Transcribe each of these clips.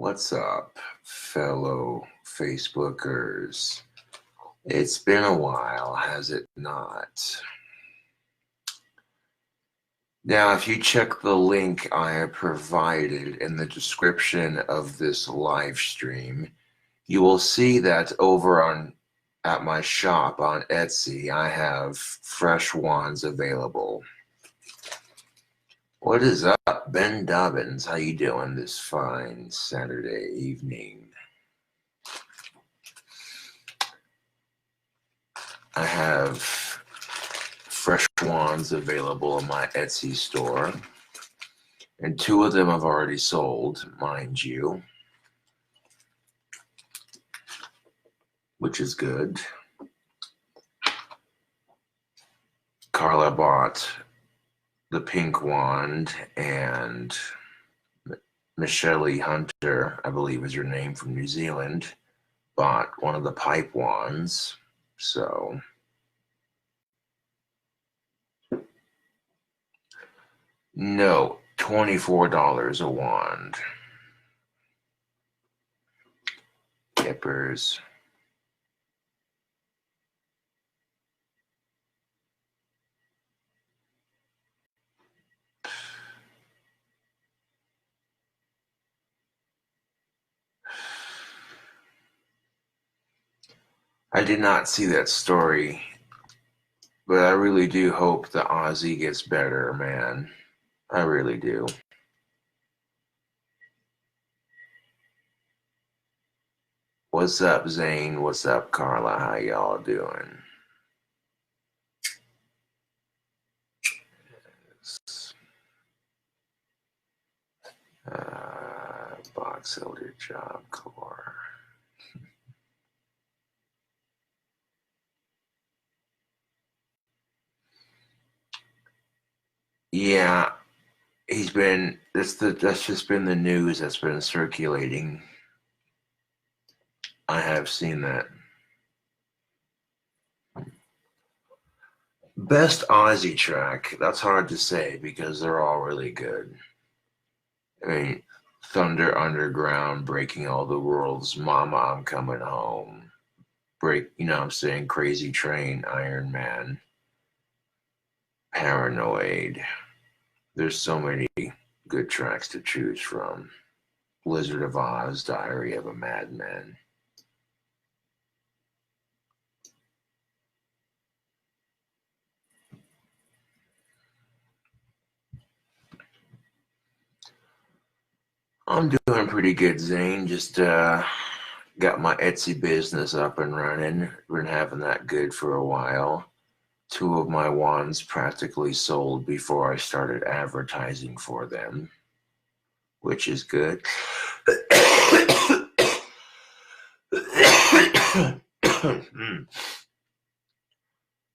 What's up, fellow Facebookers? It's been a while, has it not? Now, if you check the link I have provided in the description of this live stream, you will see that over at my shop on Etsy, I have fresh wands available. What is up, Ben Dobbins? How you doing this fine Saturday evening? I have fresh wands available in my Etsy store, and 2 of them have already sold, mind you, which is good. Carla bought the pink wand, and Michelle Hunter, I believe is her name, from New Zealand, bought one of the pipe wands. So no, $24 a wand. Yippers. I did not see that story, but I really do hope the Aussie gets better, man. I really do. What's up, Zane? What's up, Carla? How y'all doing? Box Elder Job Corps. Yeah, he's been. That's just been the news that's been circulating. I have seen that. Best Aussie track. That's hard to say because they're all really good. I mean, Thunder Underground, Breaking All the Rules, Mama, I'm Coming Home, I'm saying, Crazy Train, Iron Man, Paranoid. There's so many good tracks to choose from. Blizzard of Oz, Diary of a Madman. I'm doing pretty good, Zane. Just got my Etsy business up and running. Been having that good for a while. 2 of my wands practically sold before I started advertising for them, which is good.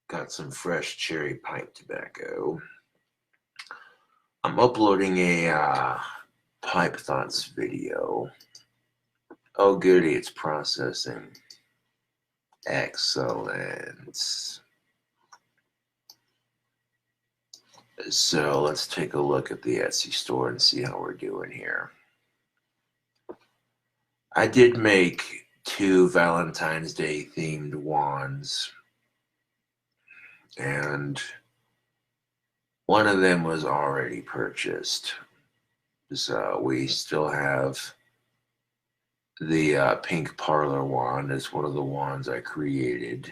Got some fresh cherry pipe tobacco. I'm uploading a Pipe Thoughts video. Oh goody, it's processing. Excellent. So let's take a look at the Etsy store and see how we're doing here. I did make 2 Valentine's Day themed wands, and one of them was already purchased. So we still have the pink parlor wand. It's one of the wands I created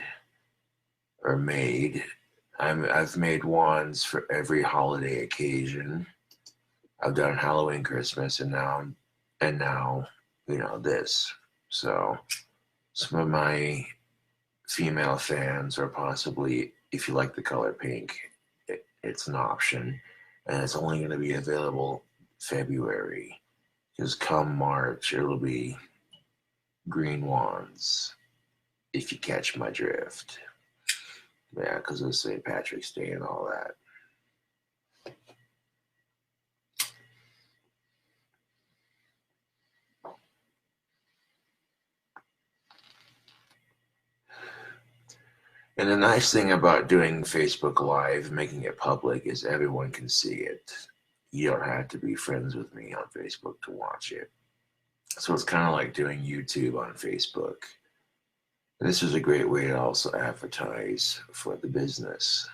or made. I've made wands for every holiday occasion. I've done Halloween, Christmas, and now this. So some of my female fans, or possibly if you like the color pink, it's an option, and it's only going to be available February, because come March it'll be green wands, if you catch my drift. Yeah, because of St. Patrick's Day and all that. And the nice thing about doing Facebook Live, making it public, is everyone can see it. You don't have to be friends with me on Facebook to watch it. So it's kind of like doing YouTube on Facebook. And this is a great way to also advertise for the business.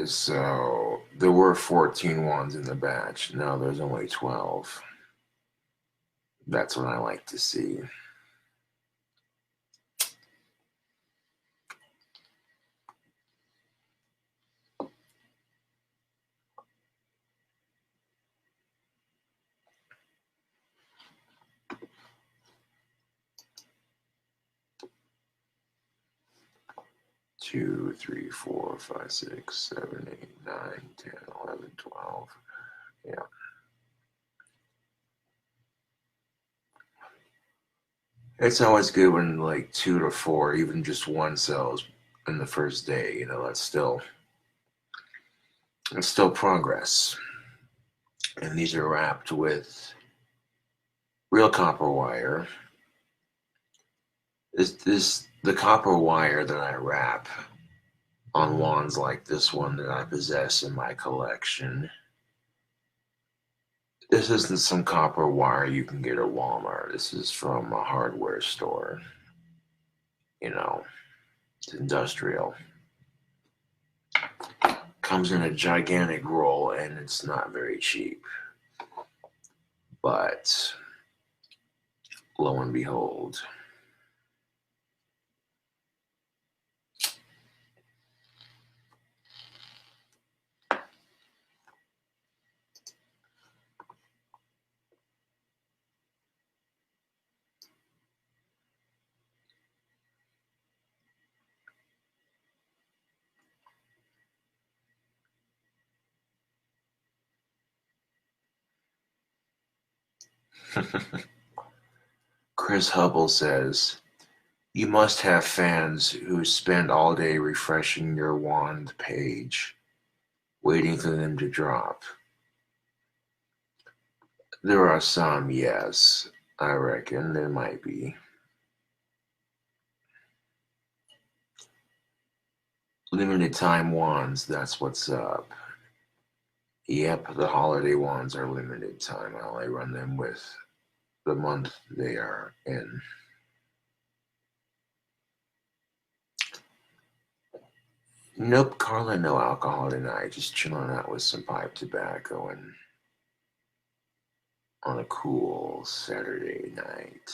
So there were 14 ones in the batch. Now there's only 12. That's what I like to see. Two, 3, 4, 5, 6, 7, 8, 9, 10, 11, 12. Yeah. It's always good when like 2 to 4, even just one sells in the first day. You know, it's still progress. And these are wrapped with real copper wire. The copper wire that I wrap on wands like this one that I possess in my collection. This isn't some copper wire you can get at Walmart. This is from a hardware store. You know, it's industrial. Comes in a gigantic roll and it's not very cheap. But lo and behold, Chris Hubble says, you must have fans who spend all day refreshing your wand page, waiting for them to drop. There are some, yes. I reckon there might be. Limited time wands, that's what's up. Yep, the holiday wands are limited time. I only run them with the month they are in. Nope, Carla, no alcohol tonight. Just chilling out with some pipe tobacco and on a cool Saturday night.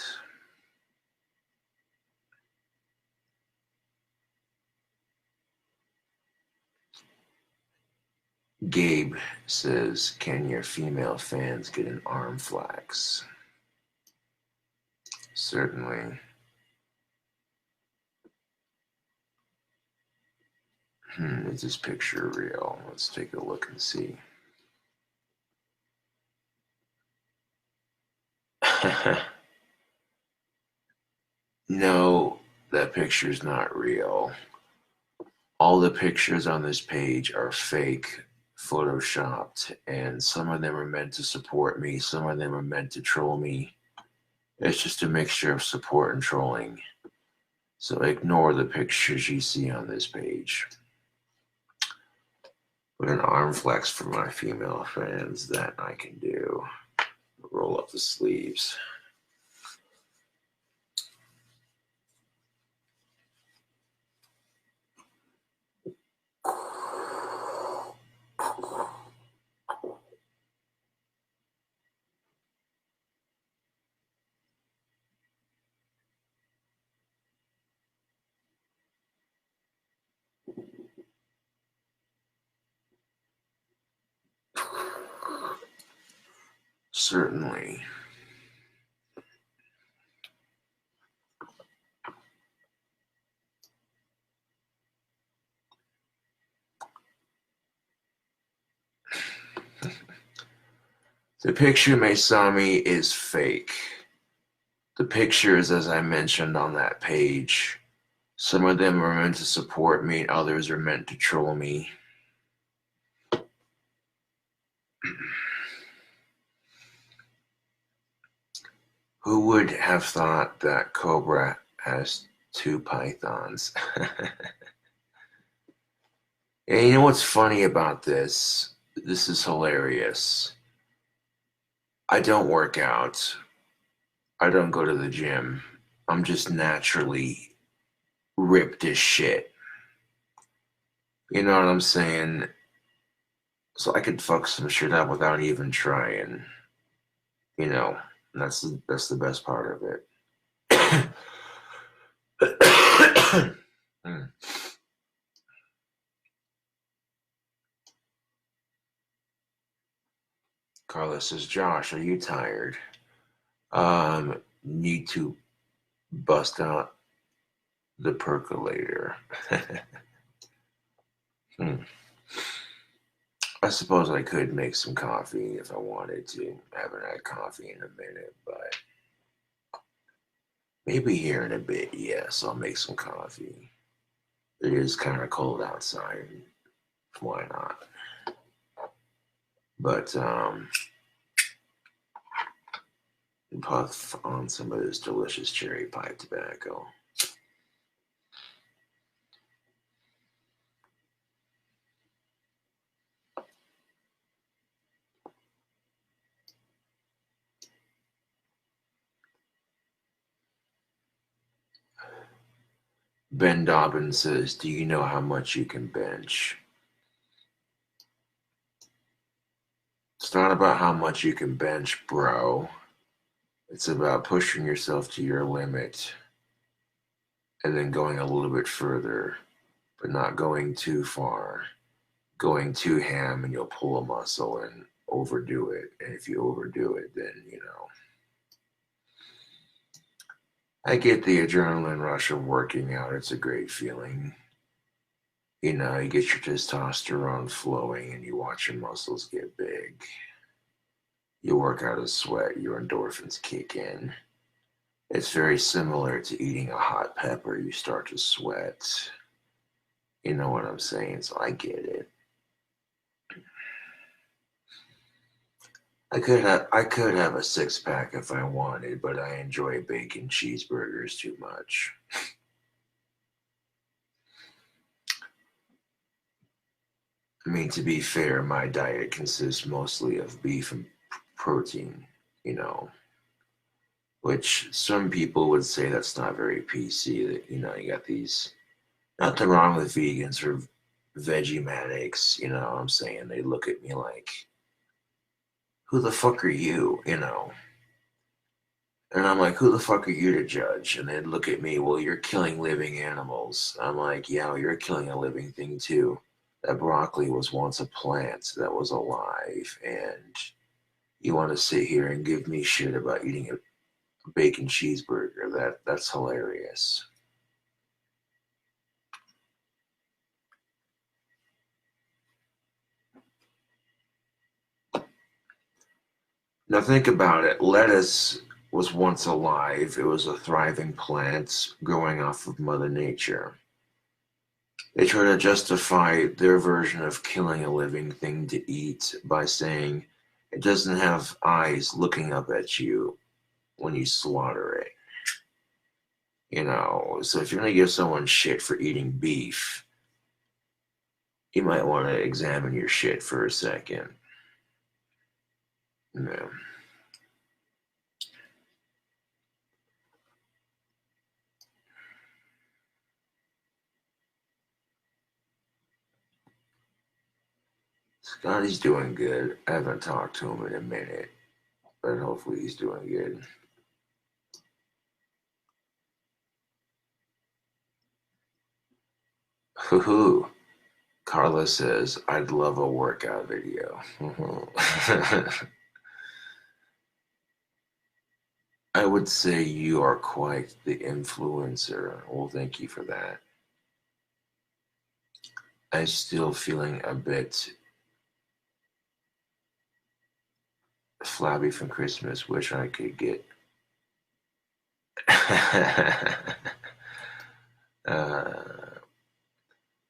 Gabe says, can your female fans get an arm flex? Certainly. Is this picture real? Let's take a look and see. No, that picture's not real. All the pictures on this page are fake, photoshopped, and some of them are meant to support me, some of them are meant to troll me. It's just a mixture of support and trolling. So ignore the pictures you see on this page. But an arm flex for my female fans, that I can do. Roll up the sleeves. Certainly. The picture Masami is fake. The pictures, as I mentioned on that page, some of them are meant to support me, others are meant to troll me. Who would have thought that Cobra has two pythons? And you know what's funny about this? This is hilarious. I don't work out. I don't go to the gym. I'm just naturally ripped as shit. You know what I'm saying? So I could fuck some shit up without even trying. You know, that's the best part of it. Mm. Carlos says, Josh, are you tired? Need to bust out the percolator. I suppose I could make some coffee if I wanted to. I haven't had coffee in a minute, but maybe here in a bit, yes, I'll make some coffee. It is kind of cold outside. Why not? But puff on some of this delicious cherry pipe tobacco. Ben Dobbins says, do you know how much you can bench? It's not about how much you can bench, bro. It's about pushing yourself to your limit and then going a little bit further, but not going too far. Going too ham and you'll pull a muscle and overdo it. And if you overdo it, then, you know. I get the adrenaline rush of working out. It's a great feeling. You know, you get your testosterone flowing and you watch your muscles get big. You work out a sweat, your endorphins kick in. It's very similar to eating a hot pepper. You start to sweat. You know what I'm saying? So I get it. I could have a six-pack if I wanted, but I enjoy bacon cheeseburgers too much. I mean, to be fair, my diet consists mostly of beef and protein, you know, which some people would say that's not very PC. That, you know, you got these, nothing wrong with vegans or Vegematics, you know what I'm saying? They look at me like, who the fuck are you, you know? And I'm like, who the fuck are you to judge? And they'd look at me, well, you're killing living animals. I'm like, yeah, well, you're killing a living thing too. That broccoli was once a plant that was alive, and you want to sit here and give me shit about eating a bacon cheeseburger. That's hilarious. Now think about it. Lettuce was once alive. It was a thriving plant growing off of Mother Nature. They try to justify their version of killing a living thing to eat by saying it doesn't have eyes looking up at you when you slaughter it. You know, so if you're going to give someone shit for eating beef, you might want to examine your shit for a second. Yeah. Scotty's doing good. I haven't talked to him in a minute, but hopefully he's doing good. Hoo-hoo. Carla says, I'd love a workout video. I would say you are quite the influencer. Well, thank you for that. I'm still feeling a bit flabby from Christmas. Wish I could get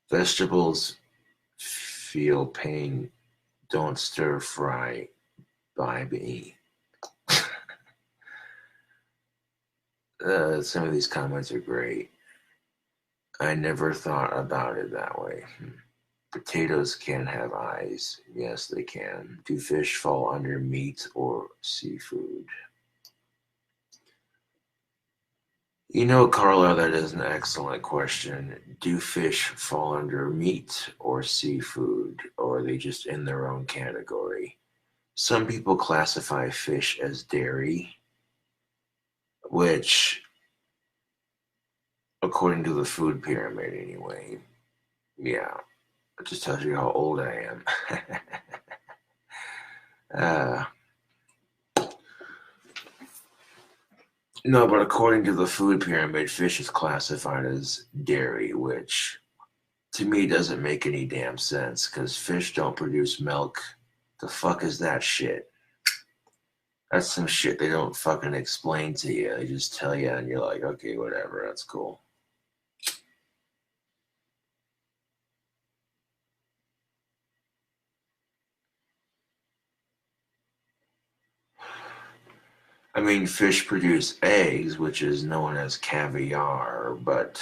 vegetables feel pain. Don't stir fry by me. Some of these comments are great. I never thought about it that way. Potatoes can have eyes. Yes, they can. Do fish fall under meat or seafood? You know, Carla, that is an excellent question. Do fish fall under meat or seafood, or are they just in their own category? Some people classify fish as dairy, which, according to the food pyramid anyway, yeah, it just tells you how old I am. uh, no, but according to the food pyramid, fish is classified as dairy, which to me doesn't make any damn sense because fish don't produce milk. The fuck is that shit? That's some shit they don't fucking explain to you. They just tell you, and you're like, okay, whatever, that's cool. I mean, fish produce eggs, which is known as caviar, but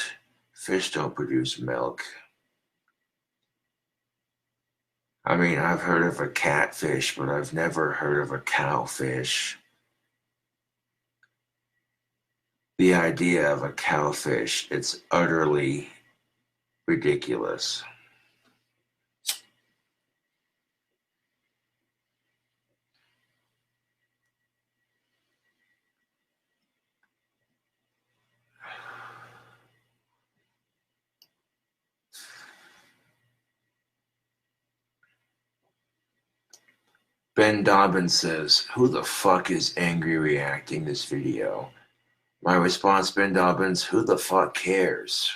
fish don't produce milk. I mean, I've heard of a catfish, but I've never heard of a cowfish. The idea of a cowfish, it's utterly ridiculous. Ben Dobbins says, who the fuck is angry reacting this video? My response, Ben Dobbins, who the fuck cares?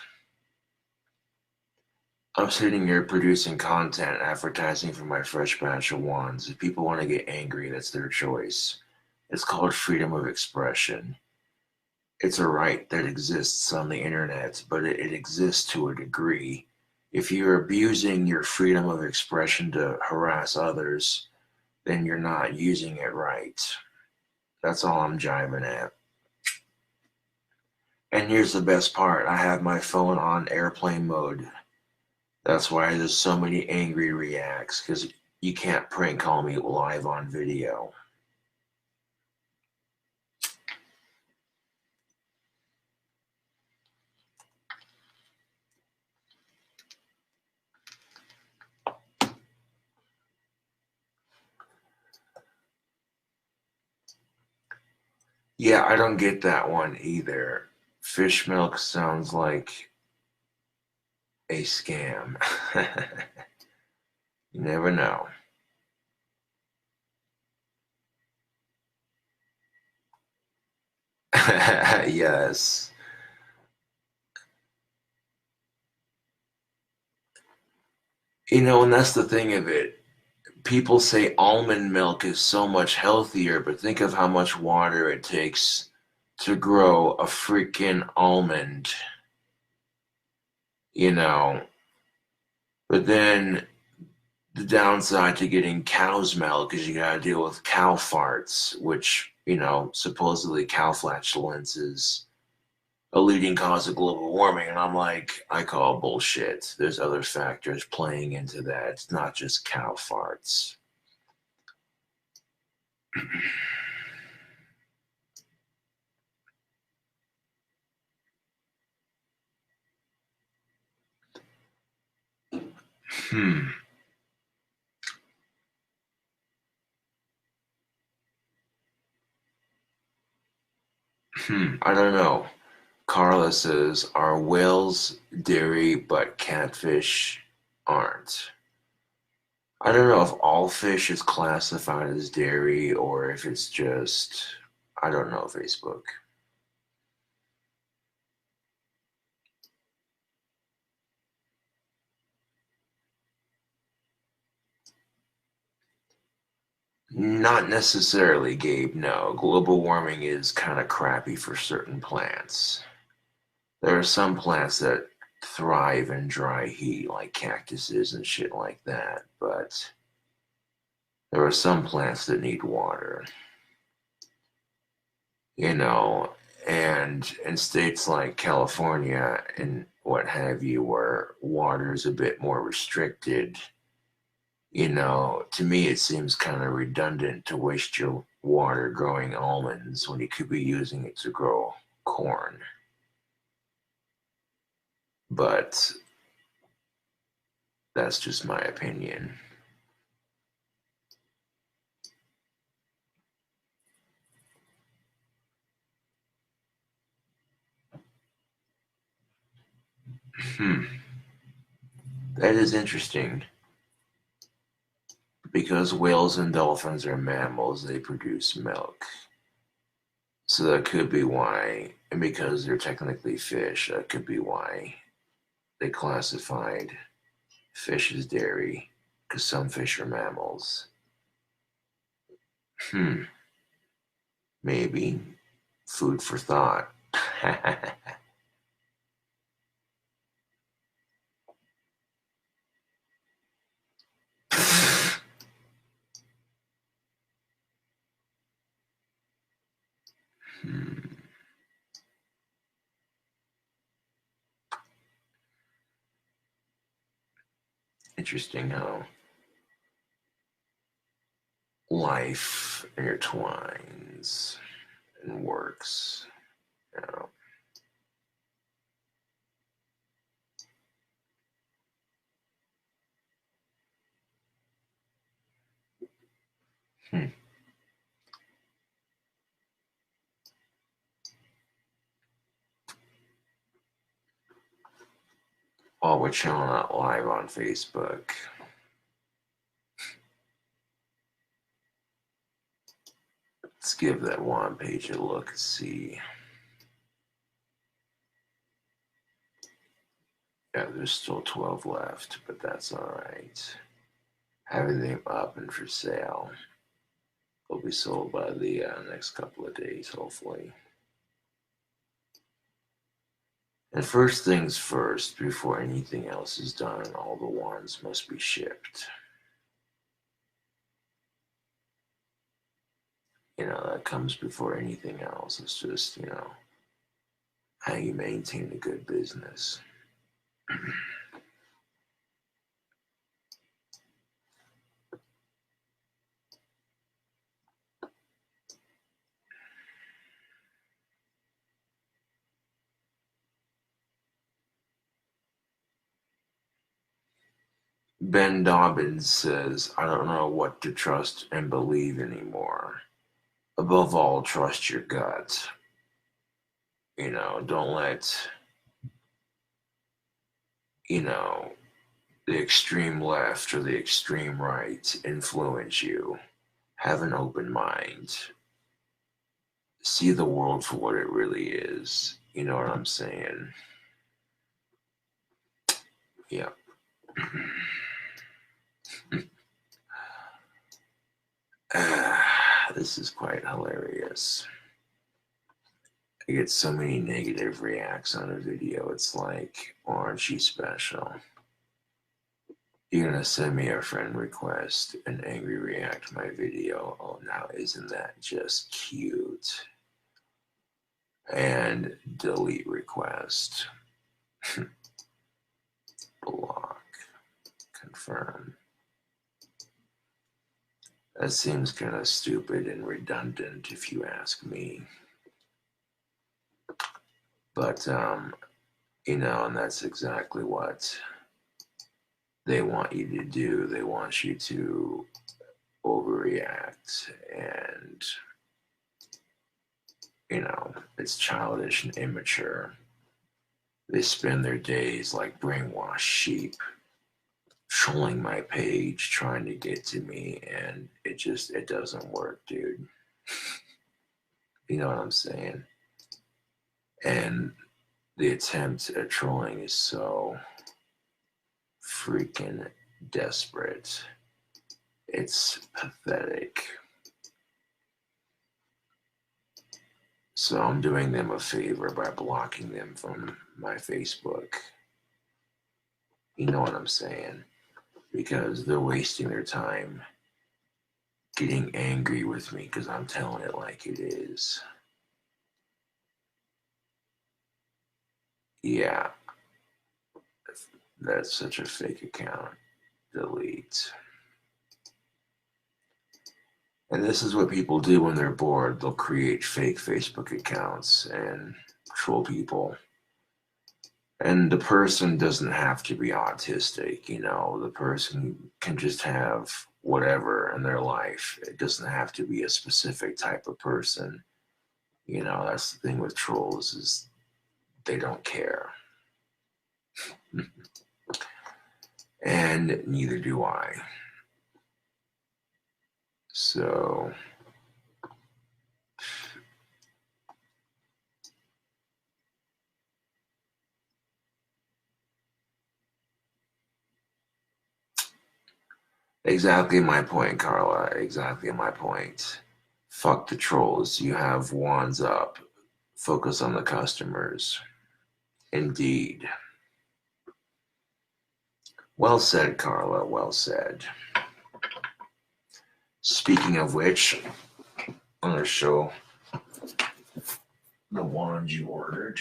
I'm sitting here producing content, advertising for my fresh batch of wands. If people want to get angry, that's their choice. It's called freedom of expression. It's a right that exists on the internet, but it exists to a degree. If you're abusing your freedom of expression to harass others, then you're not using it right. That's all I'm jiving at. And here's the best part. I have my phone on airplane mode. That's why there's so many angry reacts, because you can't prank call me live on video. Yeah, I don't get that one either. Fish milk sounds like a scam. You never know. Yes. You know, and that's the thing of it. People say almond milk is so much healthier, but think of how much water it takes to grow a freaking almond, you know. But then the downside to getting cow's milk is you gotta deal with cow farts, which, you know, supposedly cow flatulence is a leading cause of global warming. And I'm like, I call bullshit. There's other factors playing into that. It's not just cow farts. Hmm. I don't know. Carla says, are whales dairy but catfish aren't? I don't know if all fish is classified as dairy or if it's just, I don't know, Facebook. Not necessarily, Gabe, no. Global warming is kind of crappy for certain plants. There are some plants that thrive in dry heat, like cactuses and shit like that, but there are some plants that need water. You know, And in states like California and what have you, where water is a bit more restricted, to me it seems kind of redundant to waste your water growing almonds when you could be using it to grow corn. But that's just my opinion. That is interesting. Because whales and dolphins are mammals, they produce milk. So that could be why, and because they're technically fish, that could be why they classified fish as dairy, because some fish are mammals. Maybe. Food for thought. Interesting how life intertwines and works. You know. While we're chilling out live on Facebook, let's give that one page a look and see. Yeah, there's still 12 left, but that's all right. Having them up and for sale. They'll be sold by the next couple of days, hopefully. And first things first, before anything else is done, all the wands must be shipped. That comes before anything else. It's just, how you maintain a good business. Ben Dobbins says, I don't know what to trust and believe anymore. Above all, trust your gut. Don't let, the extreme left or the extreme right influence you. Have an open mind. See the world for what it really is. You know what I'm saying? Yeah. This is quite hilarious. I get so many negative reacts on a video. It's like, aren't you special? You're gonna send me a friend request and angry react to my video. Oh, now isn't that just cute? And delete request. Block. Confirm. That seems kind of stupid and redundant if you ask me. But, and that's exactly what they want you to do. They want you to overreact, and it's childish and immature. They spend their days like brainwashed sheep trolling my page trying to get to me, and it doesn't work, dude. You know what I'm saying? And the attempt at trolling is so freaking desperate. It's pathetic. So I'm doing them a favor by blocking them from my Facebook. You know what I'm saying? Because they're wasting their time getting angry with me because I'm telling it like it is. Yeah, that's such a fake account. Delete. And this is what people do when they're bored. They'll create fake Facebook accounts and troll people. And the person doesn't have to be autistic, you know. The person can just have whatever in their life. It doesn't have to be a specific type of person. You know, that's the thing with trolls, is they don't care. And neither do I. So exactly my point, Carla. Exactly my point. Fuck the trolls. You have wands up. Focus on the customers. Indeed. Well said, Carla. Well said. Speaking of which, I'm going to show the wand you ordered.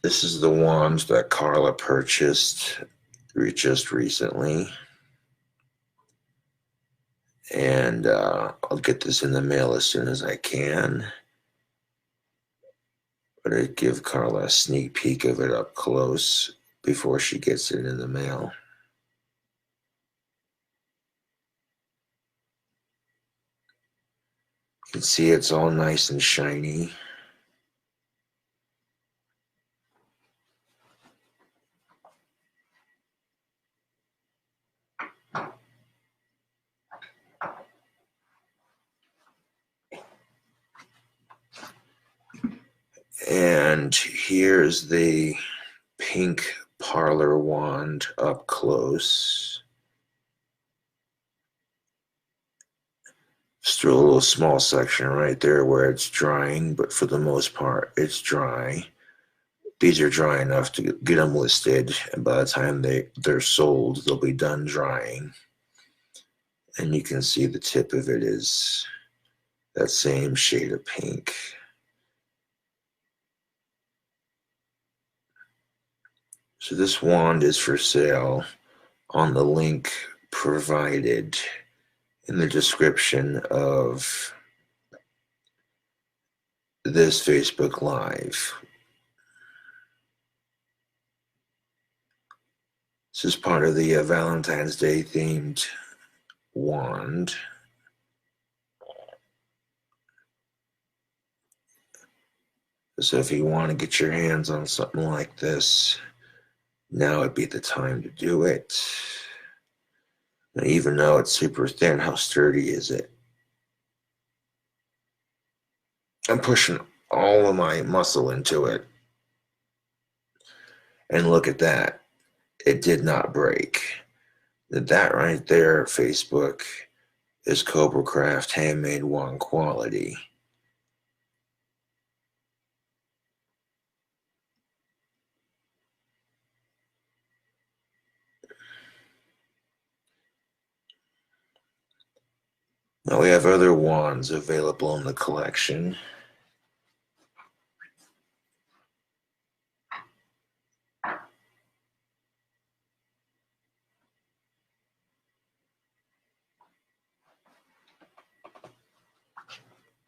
This is the wand that Carla purchased just recently. And I'll get this in the mail as soon as I can. But I give Carla a sneak peek of it up close before she gets it in the mail. You can see it's all nice and shiny. And here's the pink parlor wand up close. Still a little small section right there where it's drying, but for the most part, it's dry. These are dry enough to get them listed, and by the time they're sold, they'll be done drying. And you can see the tip of it is that same shade of pink. So this wand is for sale on the link provided in the description of this Facebook Live. This is part of the Valentine's Day themed wand. So if you want to get your hands on something like this, now would be the time to do it. And even though it's super thin, how sturdy is it? I'm pushing all of my muscle into it. And look at that. It did not break. That right there, Facebook, is Cobra Craft handmade wand quality. Now we have other wands available in the collection.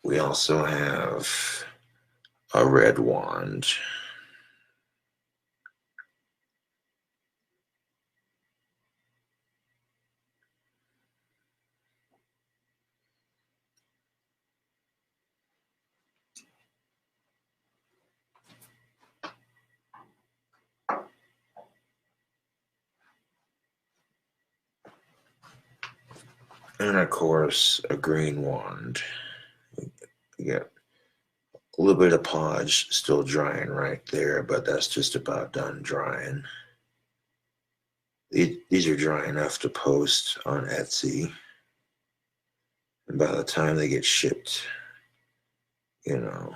We also have a red wand. And of course, a green wand. You got a little bit of podge still drying right there, but that's just about done drying. These are dry enough to post on Etsy. And by the time they get shipped, you know.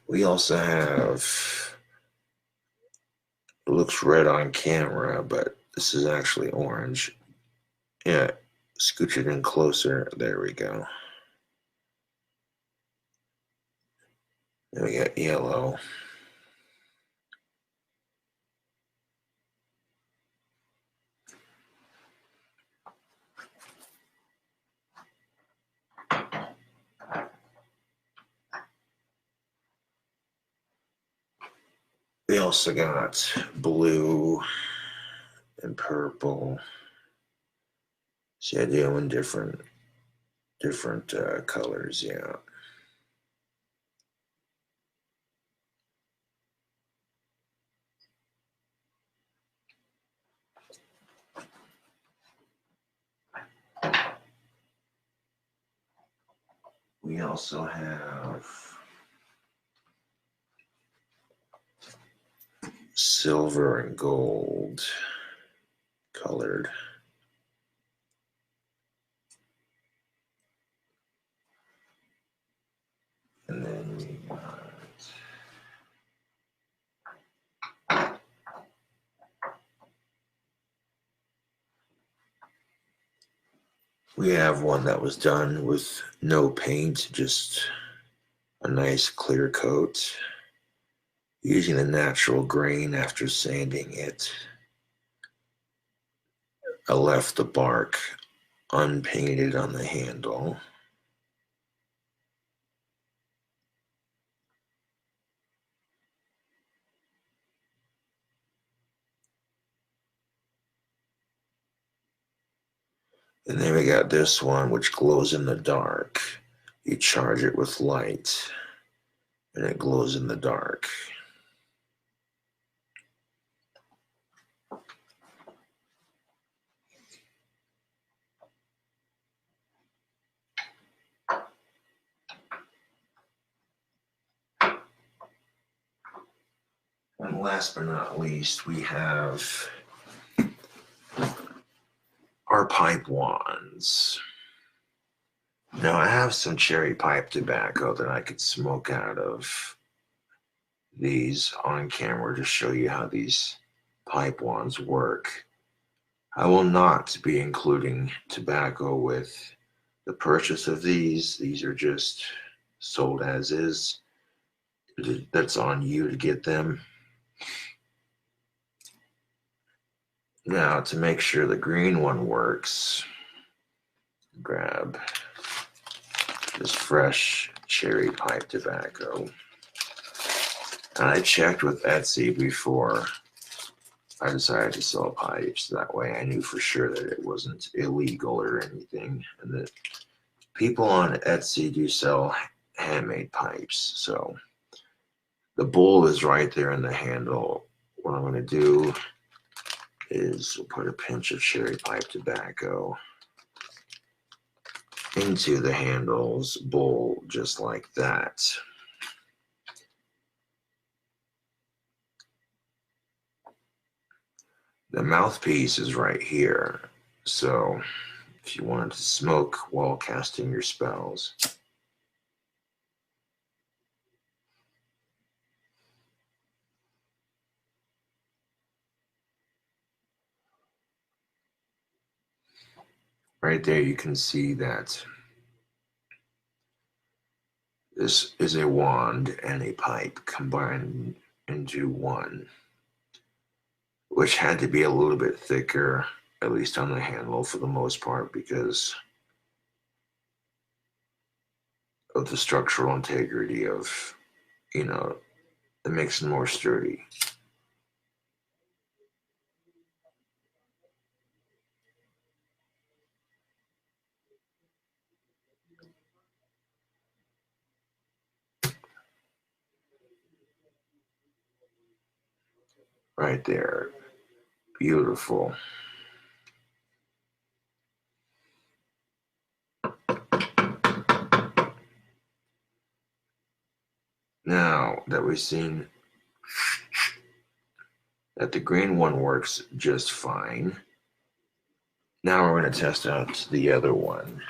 We also have, it looks red on camera, but this is actually orange. Yeah, scooch it in closer. There we go. Then we got yellow. We also got blue and purple. So yeah, doing different colors, yeah. We also have silver and gold colored. And then we have one that was done with no paint, just a nice clear coat, using the natural grain after sanding it. I left the bark unpainted on the handle. And then we got this one, which glows in the dark. You charge it with light, and it glows in the dark. And last but not least, we have our pipe wands. Now I have some cherry pipe tobacco that I could smoke out of these on camera to show you how these pipe wands work. I will not be including tobacco with the purchase of these. These are just sold as is. That's on you to get them. Now, to make sure the green one works, grab this fresh cherry pipe tobacco. And I checked with Etsy before I decided to sell pipes. That way I knew for sure that it wasn't illegal or anything, and that people on Etsy do sell handmade pipes. So the bowl is right there in the handle. What I'm going to do is put a pinch of cherry pipe tobacco into the handle's bowl, just like that. The mouthpiece is right here, so if you wanted to smoke while casting your spells. Right there you can see that this is a wand and a pipe combined into one, which had to be a little bit thicker, at least on the handle for the most part, because of the structural integrity of, you know, it makes it more sturdy. Right there. Beautiful. Now that we've seen that the green one works just fine, now we're going to test out the other one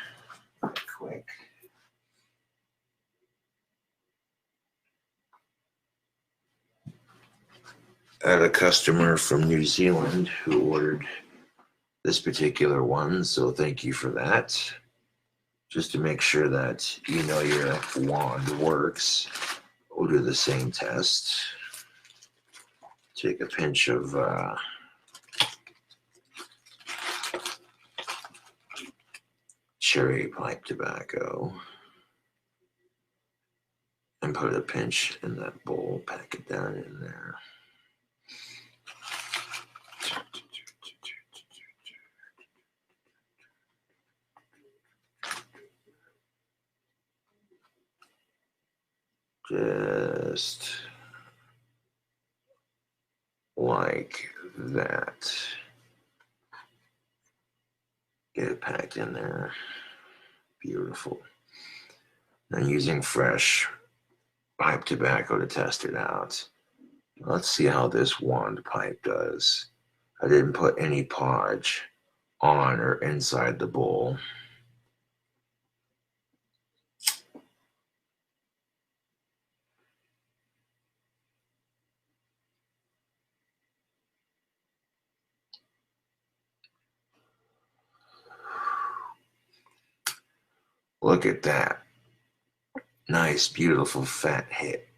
quick. I had a customer from New Zealand who ordered this particular one, so thank you for that. Just to make sure that you know your wand works, we'll do the same test. Take a pinch of cherry pipe tobacco and put a pinch in that bowl, pack it down in there. Just like that. Get it packed in there. Beautiful. I'm using fresh pipe tobacco to test it out. Let's see how this wand pipe does. I didn't put any podge on or inside the bowl. Look at that. Nice, beautiful, fat hit.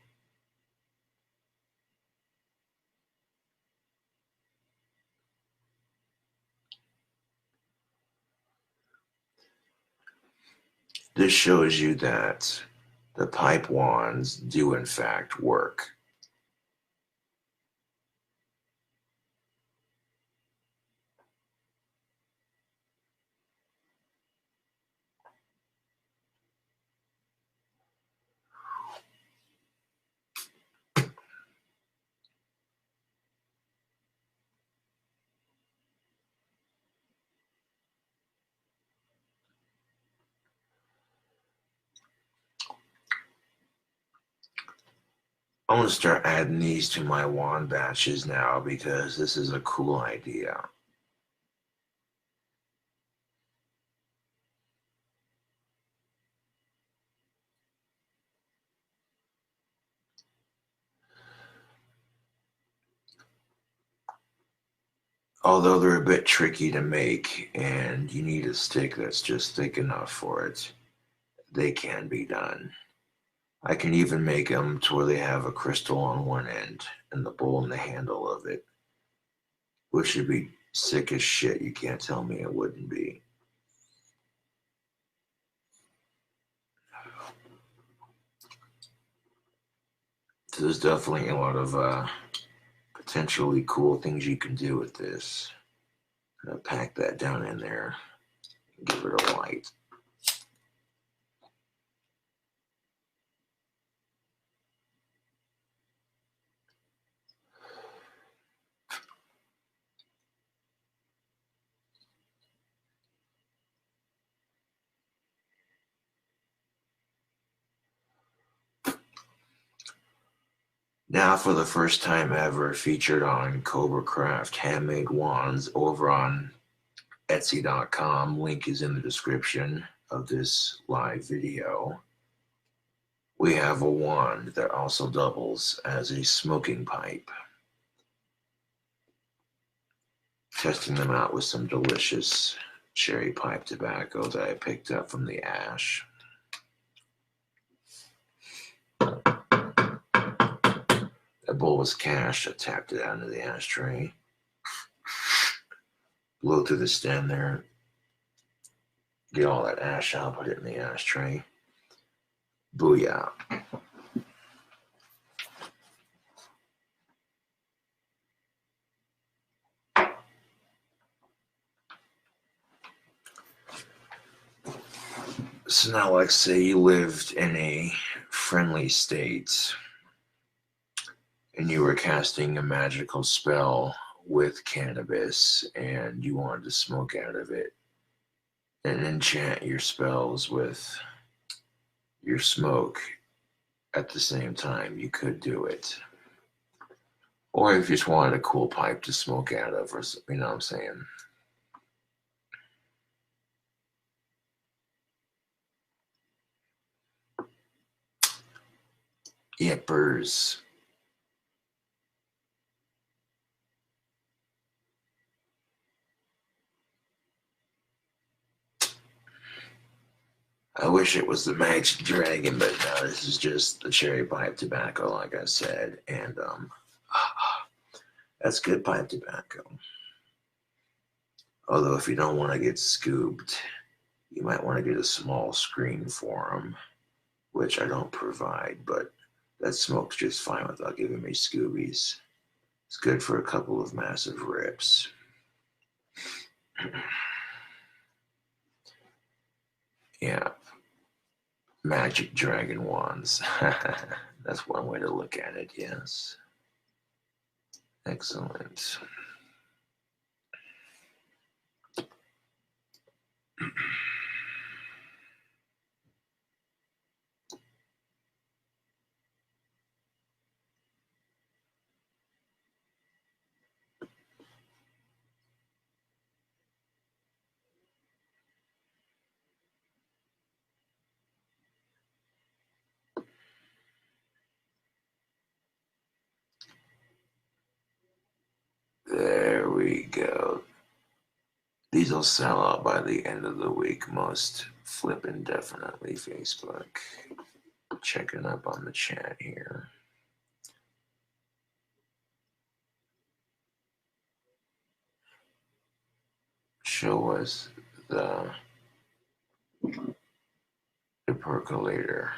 This shows you that the pipe wands do in fact work. I'm going to start adding these to my wand batches now because this is a cool idea. Although they're a bit tricky to make and you need a stick that's just thick enough for it, they can be done. I can even make them to where they have a crystal on one end and the bowl and the handle of it, which would be sick as shit. You can't tell me it wouldn't be. So there's definitely a lot of potentially cool things you can do with this. I'm gonna pack that down in there and give it a light. Now, for the first time ever, featured on Cobra Craft Handmade Wands over on Etsy.com. Link is in the description of this live video. We have a wand that also doubles as a smoking pipe. Testing them out with some delicious cherry pipe tobacco that I picked up from the ash. That bowl was cash. I tapped it out into the ashtray. Blow through the stem there. Get all that ash out, put it in the ashtray. Booyah. So now, like, say you lived in a friendly state and you were casting a magical spell with cannabis and you wanted to smoke out of it and enchant your spells with your smoke at the same time, you could do it. Or if you just wanted a cool pipe to smoke out of, or you know what I'm saying. Yippers. I wish it was the Magic Dragon, but no, this is just the cherry pipe tobacco, like I said. And that's good pipe tobacco. Although if you don't want to get scooped, you might want to get a small screen for them, which I don't provide, but that smokes just fine without giving me scoobies. It's good for a couple of massive rips. Yeah. Magic Dragon wands. That's one way to look at it, yes. Excellent. There we go. These will sell out by the end of the week, most flippin' definitely. Facebook. Checking up on the chat here. Show us the percolator.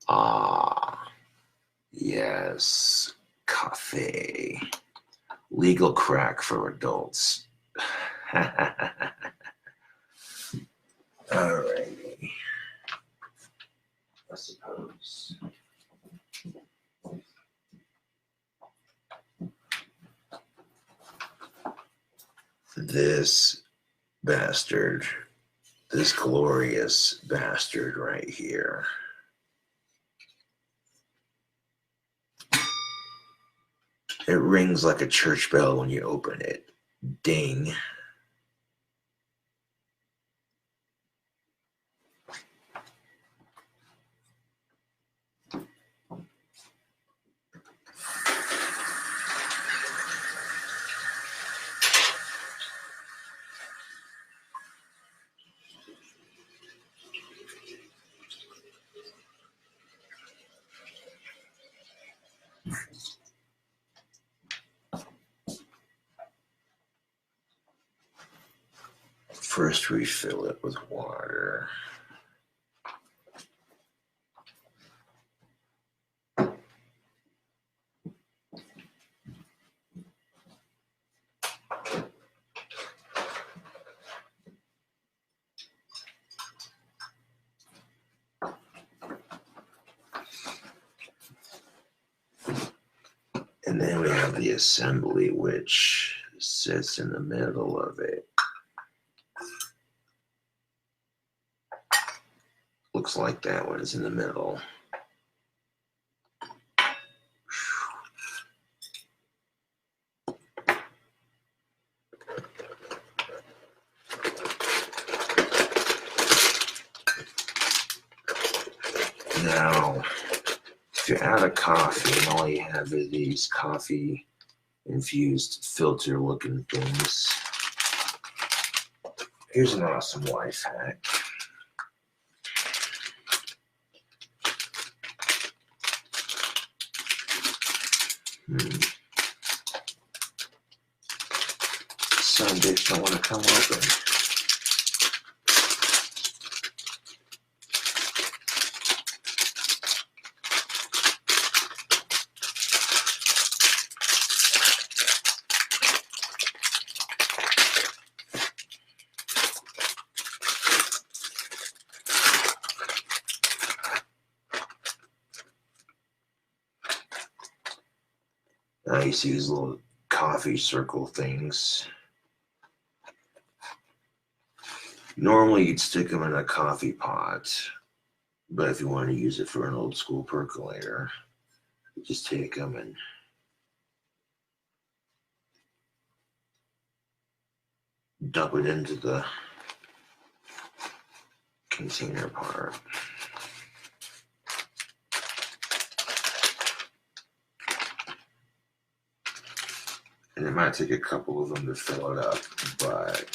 Ah, yes, coffee. Legal crack for adults. Alrighty. I suppose. This bastard, this glorious bastard right here. It rings like a church bell when you open it. Ding. First refill it with water. And then we have the assembly, which sits in the middle of it. Looks like that one is in the middle. Now, if you're out of coffee and all you have are these coffee infused filter looking things, here's an awesome life hack. Some bitch don't want to come open. I used to use little coffee circle things. Normally you'd stick them in a coffee pot, but if you want to use it for an old school percolator, you just take them and dump it into the container part. And it might take a couple of them to fill it up, but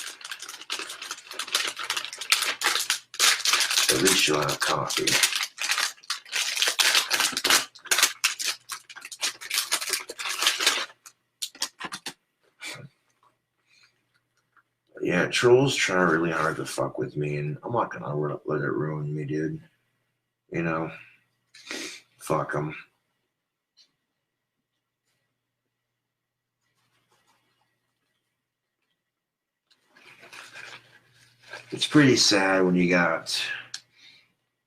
At least you'll have coffee. Yeah, trolls try really hard to fuck with me, and I'm not gonna let it ruin me, dude. You know, fuck them. It's pretty sad when you got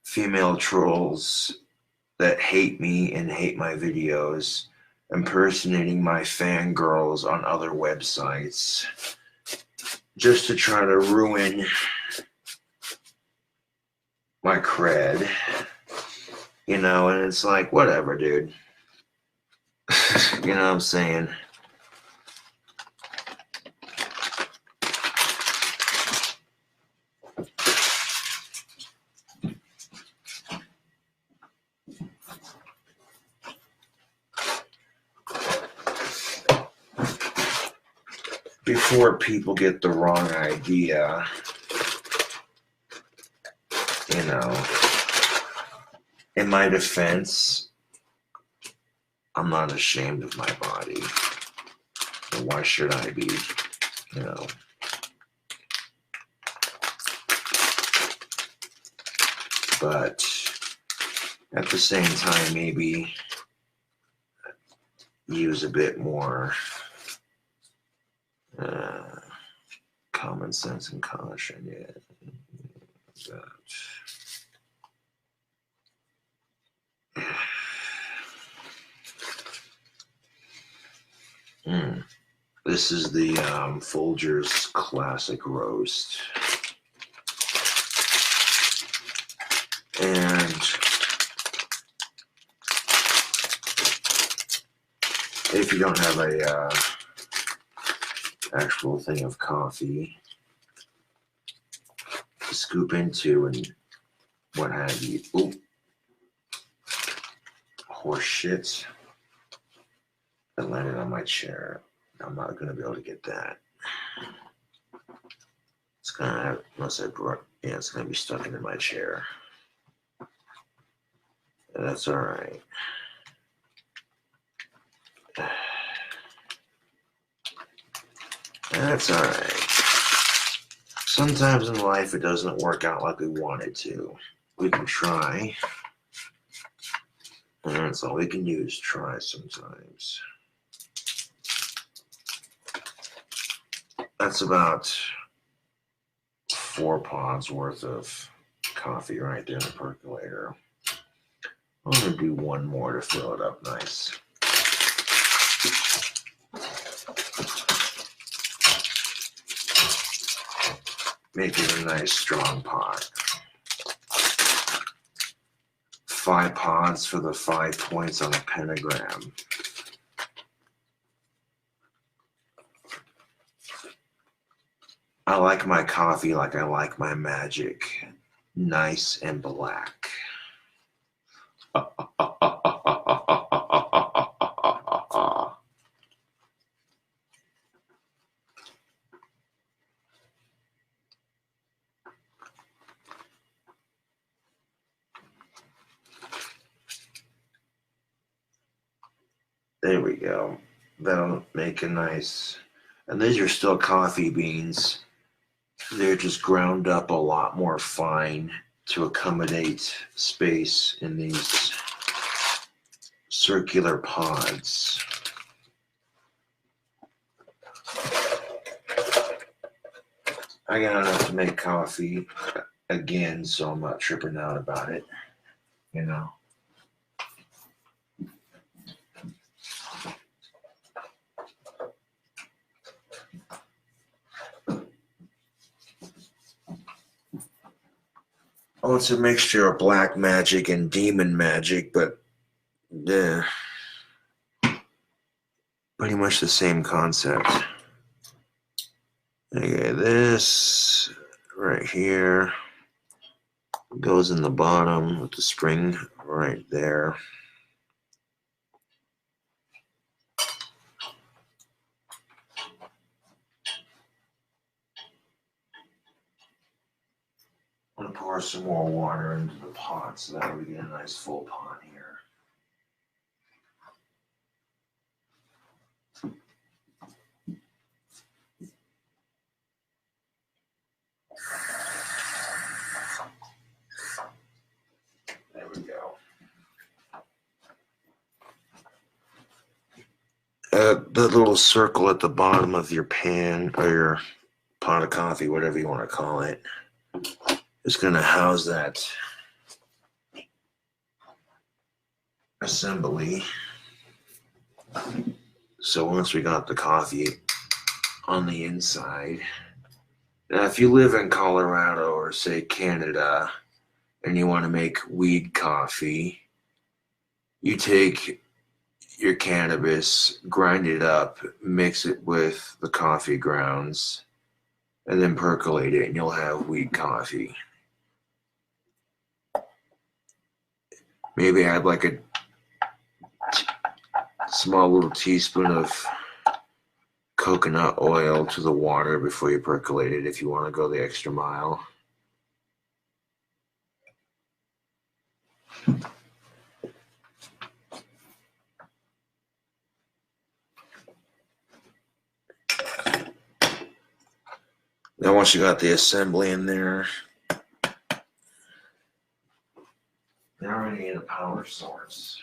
female trolls that hate me and hate my videos, impersonating my fangirls on other websites, just to try to ruin my cred, you know, and it's like, whatever, dude. You know what I'm saying? Before people get the wrong idea, you know, in my defense, I'm not ashamed of my body. So why should I be, you know? But at the same time, maybe use a bit more common sense and caution, yeah. This is the Folgers Classic Roast. And if you don't have a actual thing of coffee to scoop into and what have you. Ooh. Horse shit. That landed on my chair. I'm not going to be able to get that. It's going to, unless I brought, yeah, it's going to be stuck into my chair. That's all right. That's all right. Sometimes in life it doesn't work out like we want it to. We can try. And that's all we can do is try sometimes. That's about 4 pods worth of coffee right there in the percolator. I'm going to do one more to fill it up nice. Make it a nice strong pot. 5 pods for the 5 points on a pentagram. I like my coffee like I like my magic. Nice and black. There we go. That'll make a nice, and these are still coffee beans. They're just ground up a lot more fine to accommodate space in these circular pods. I got enough to make coffee again, so I'm not tripping out about it, you know. Oh, it's a mixture of black magic and demon magic, but yeah, pretty much the same concept. Okay, this right here goes in the bottom with the spring right there. I'm gonna pour some more water into the pot so that we get a nice full pot here. There we go. The little circle at the bottom of your pan or your pot of coffee, whatever you want to call it, is going to house that assembly. So once we got the coffee on the inside, now if you live in Colorado or say Canada and you want to make weed coffee, you take your cannabis, grind it up, mix it with the coffee grounds, and then percolate it, and you'll have weed coffee. Maybe add like a small little teaspoon of coconut oil to the water before you percolate it if you want to go the extra mile. Now once you got the assembly in there, now we need a power source.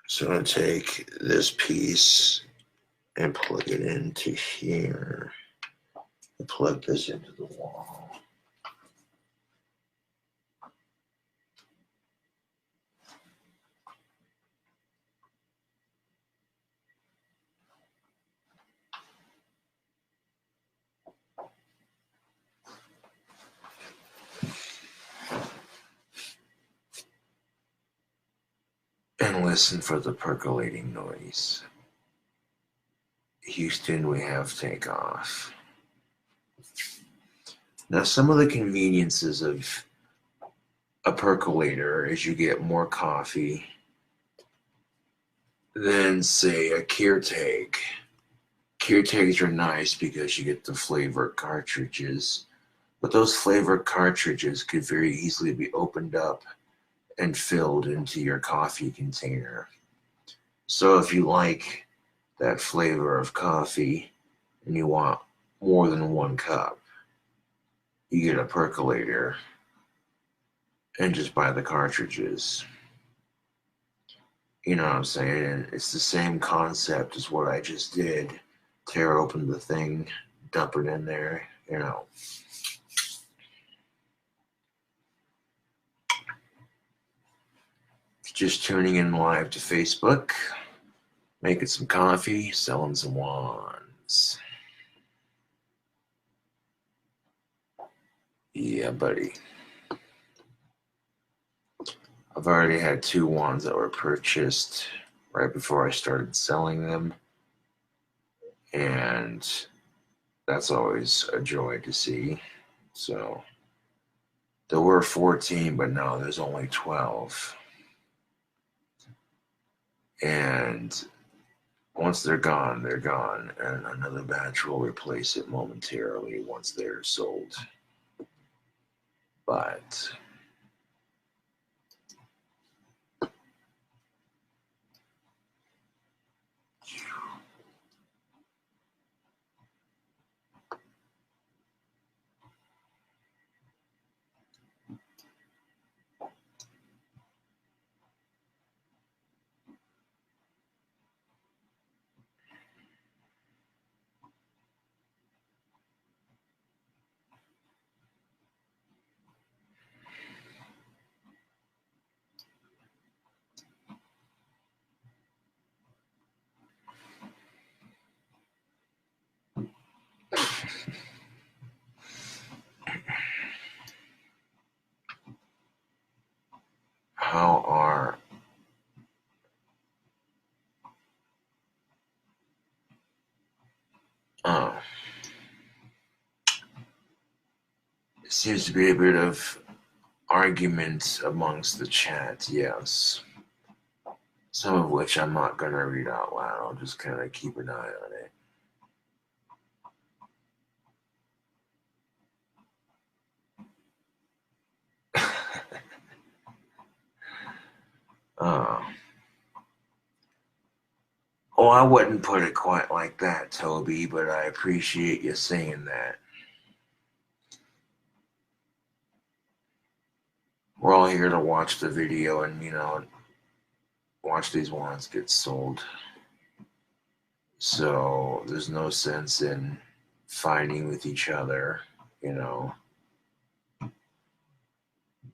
So I'm going to take this piece and plug it into here. And plug this into the wall. And listen for the percolating noise. Houston, we have takeoff. Now, some of the conveniences of a percolator is you get more coffee than, say, a Keurig. Keurigs are nice because you get the flavor cartridges, but those flavor cartridges could very easily be opened up and filled into your coffee container. So if you like that flavor of coffee and you want more than one cup, you get a percolator and just buy the cartridges. You know what I'm saying? It's the same concept as what I just did. Tear open the thing, dump it in there, you know. Just tuning in live to Facebook, making some coffee, selling some wands. Yeah, buddy. I've already had 2 wands that were purchased right before I started selling them. And that's always a joy to see. So there were 14, but now there's only 12. And once they're gone, and another batch will replace it momentarily once they're sold. But how are it seems to be a bit of argument amongst the chat, yes. some of which I'm not going to read out loud. I'll just kind of keep an eye on it. Oh, I wouldn't put it quite like that, Toby, but I appreciate you saying that. We're all here to watch the video and, watch these wands get sold. So there's no sense in fighting with each other,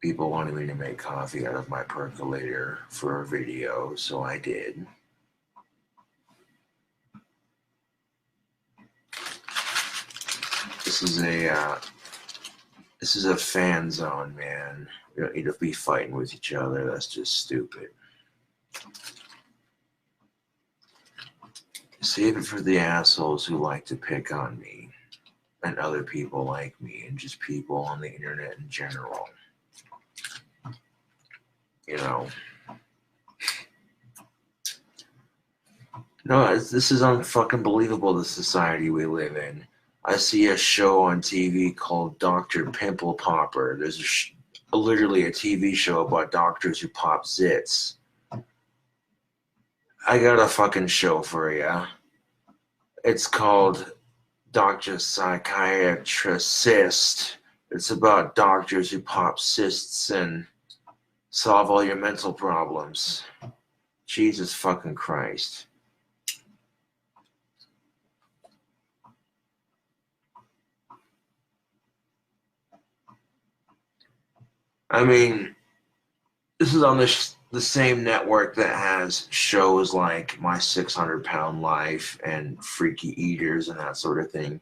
People wanted me to make coffee out of my percolator for a video, so I did. This is a fan zone, man. We don't need to be fighting with each other. That's just stupid. Save it for the assholes who like to pick on me and other people like me and just people on the internet in general. No, this is unfucking believable, the society we live in. I see a show on TV called Dr. Pimple Popper. There's literally a TV show about doctors who pop zits. I got a fucking show for you. It's called Dr. Psychiatrist. It's about doctors who pop cysts and solve all your mental problems. Jesus fucking Christ. I mean, this is on the same network that has shows like My 600-Pound Life and Freaky Eaters and that sort of thing.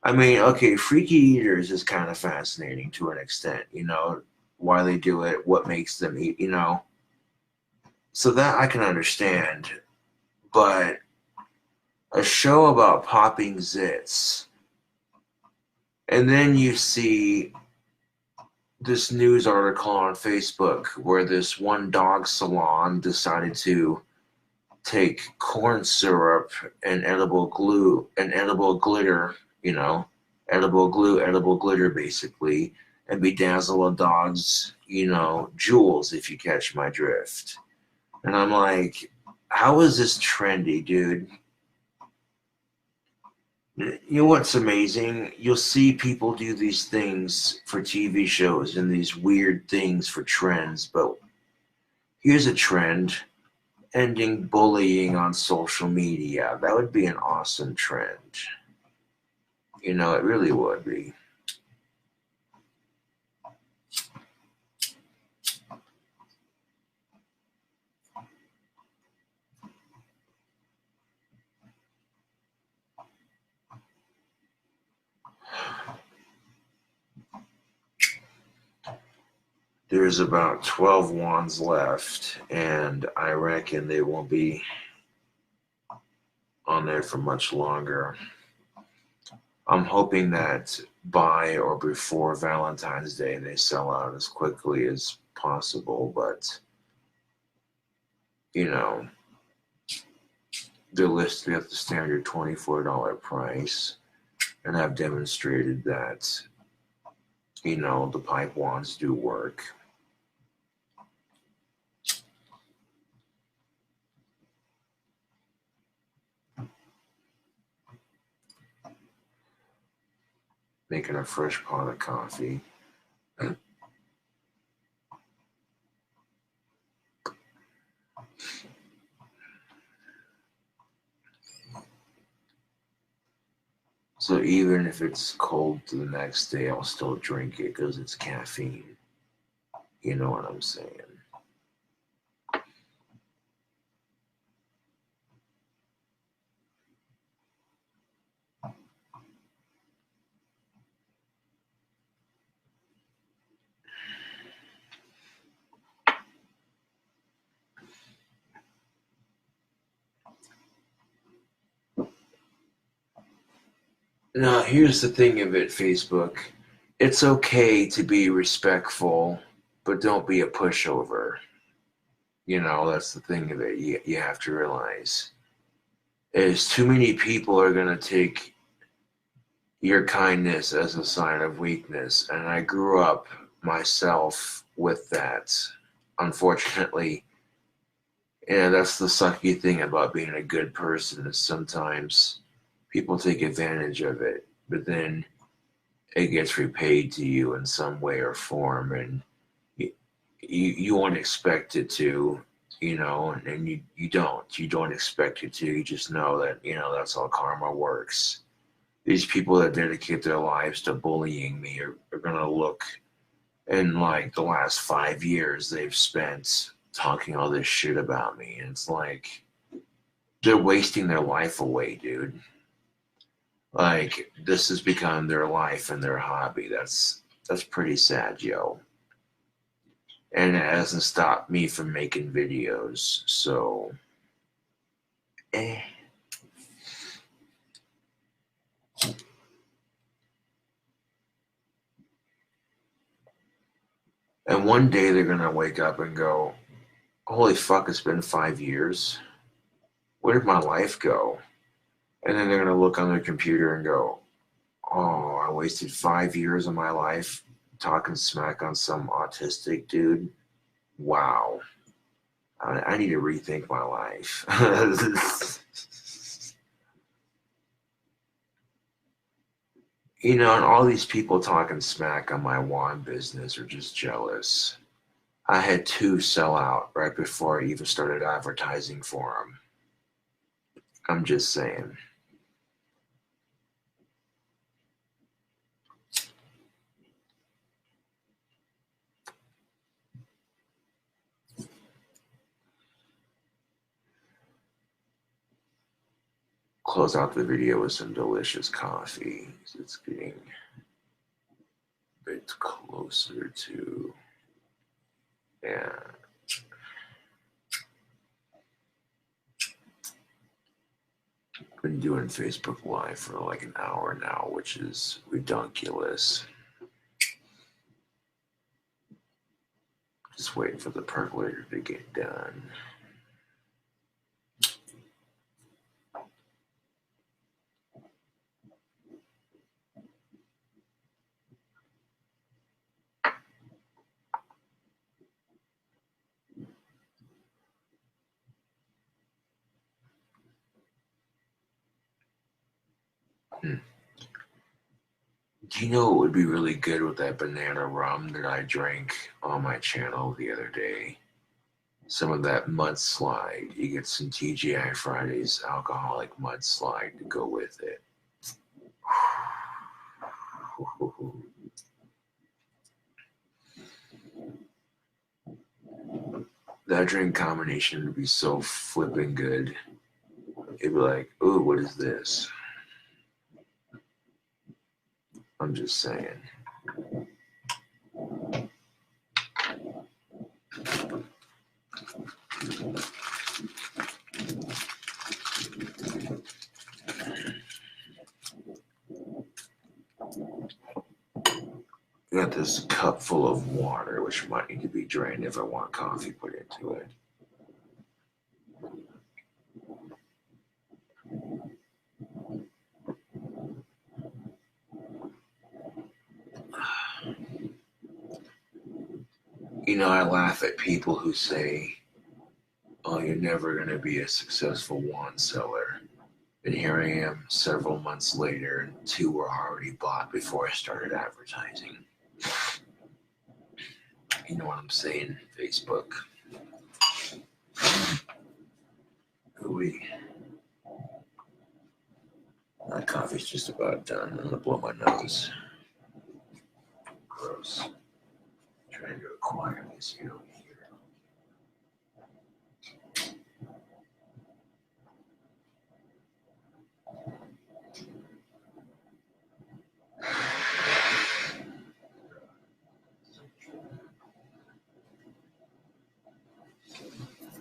I mean, okay, Freaky Eaters is kind of fascinating to an extent, why they do it, what makes them eat, So that I can understand. But a show about popping zits, and then you see this news article on Facebook where this one dog salon decided to take corn syrup and edible glue and edible glitter, edible glue, edible glitter basically, and bedazzle a dog's, jewels, if you catch my drift. And I'm like, how is this trendy, dude? You know what's amazing? You'll see people do these things for TV shows and these weird things for trends, but here's a trend: ending bullying on social media. That would be an awesome trend. It really would be. There's about 12 wands left, and I reckon they won't be on there for much longer. I'm hoping that by or before Valentine's Day they sell out as quickly as possible, but they're listed at the standard $24 price, and I've demonstrated that the pipe wands do work. Making a fresh pot of coffee. So even if it's cold the next day, I'll still drink it because it's caffeine. You know what I'm saying? Now, here's the thing of it, Facebook. It's okay to be respectful, but don't be a pushover. You know, that's the thing that you have to realize is too many people are going to take your kindness as a sign of weakness. And I grew up myself with that. Unfortunately, and that's the sucky thing about being a good person is sometimes people take advantage of it, but then it gets repaid to you in some way or form, and you won't expect it to, you know, and you don't expect it to. You just know that, you know, that's how karma works. These people that dedicate their lives to bullying me are gonna look, in like the last 5 years they've spent talking all this shit about me, and it's like they're wasting their life away, dude. Like, this has become their life and their hobby. That's pretty sad, yo. And it hasn't stopped me from making videos, so eh. And one day they're gonna wake up and go, holy fuck, it's been 5 years. Where did my life go? And then they're gonna look on their computer and go, oh, I wasted 5 years of my life talking smack on some autistic dude. Wow. I need to rethink my life. You know, and all these people talking smack on my wand business are just jealous. I had 2 sell out right before I even started advertising for them. I'm just saying. Close out the video with some delicious coffee. It's getting a bit closer to, yeah. Been doing Facebook Live for like an hour now, which is ridiculous. Just waiting for the percolator to get done. Do you know what would be really good with that banana rum that I drank on my channel the other day? Some of that mudslide. You get some TGI Fridays alcoholic mudslide to go with it. That drink combination would be so flipping good. It'd be like, ooh, what is this? I'm just saying. Got this cup full of water, which might need to be drained if I want coffee put into it. You know, I laugh at people who say, oh, you're never going to be a successful wand seller. And here I am several months later, and 2 were already bought before I started advertising. You know what I'm saying? Facebook. Ooh-wee. My coffee's just about done. I'm going to blow my nose. Gross. I'm trying to acquire this, you know.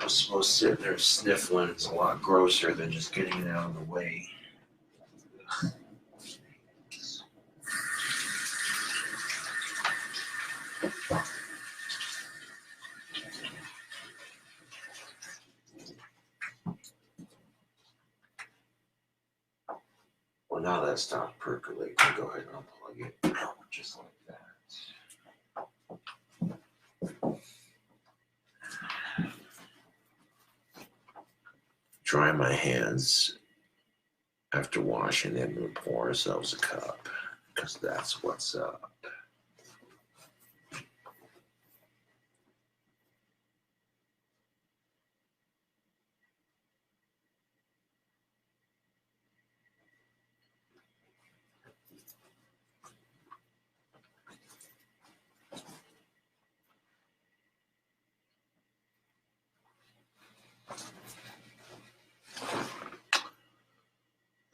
I'm supposed to sit there sniffling. It's a lot grosser than just getting it out of the way. now that stopped percolating, go ahead and unplug it, just like that. Dry my hands after washing them and pour ourselves a cup, because that's what's up.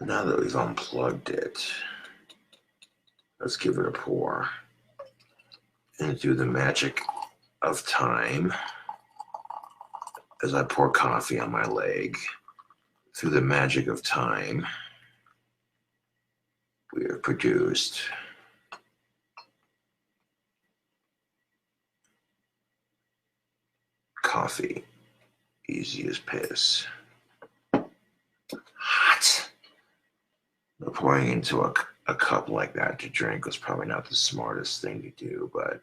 Now that we've unplugged it, let's give it a pour. And through the magic of time, as I pour coffee on my leg, through the magic of time, we have produced coffee, easy as piss. Hot. But pouring into a cup like that to drink was probably not the smartest thing to do, but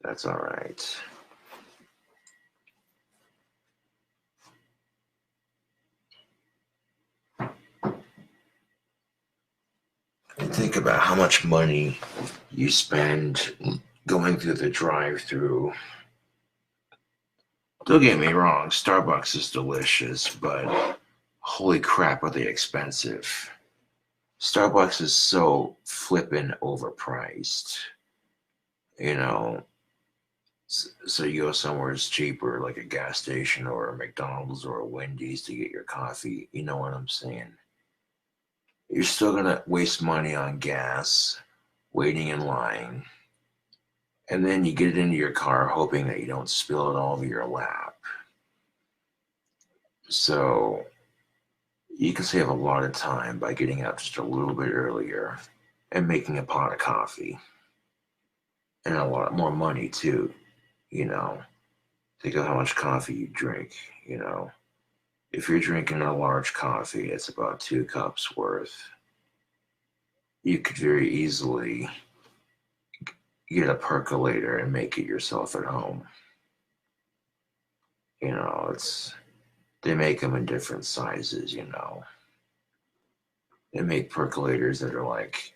that's all right. And think about how much money you spend going through the drive-through. Don't get me wrong, Starbucks is delicious, but holy crap, are they expensive. Starbucks is so flippin' overpriced. You know, so you go somewhere it's cheaper, like a gas station or a McDonald's or a Wendy's to get your coffee. You know what I'm saying? You're still gonna waste money on gas, waiting in line, and then you get it into your car hoping that you don't spill it all over your lap. So you can save a lot of time by getting up just a little bit earlier and making a pot of coffee. And a lot more money too, you know. Think of how much coffee you drink, you know. If you're drinking a large coffee, it's about 2 cups worth. You could very easily get a percolator and make it yourself at home. You know, they make them in different sizes, you know. They make percolators that are like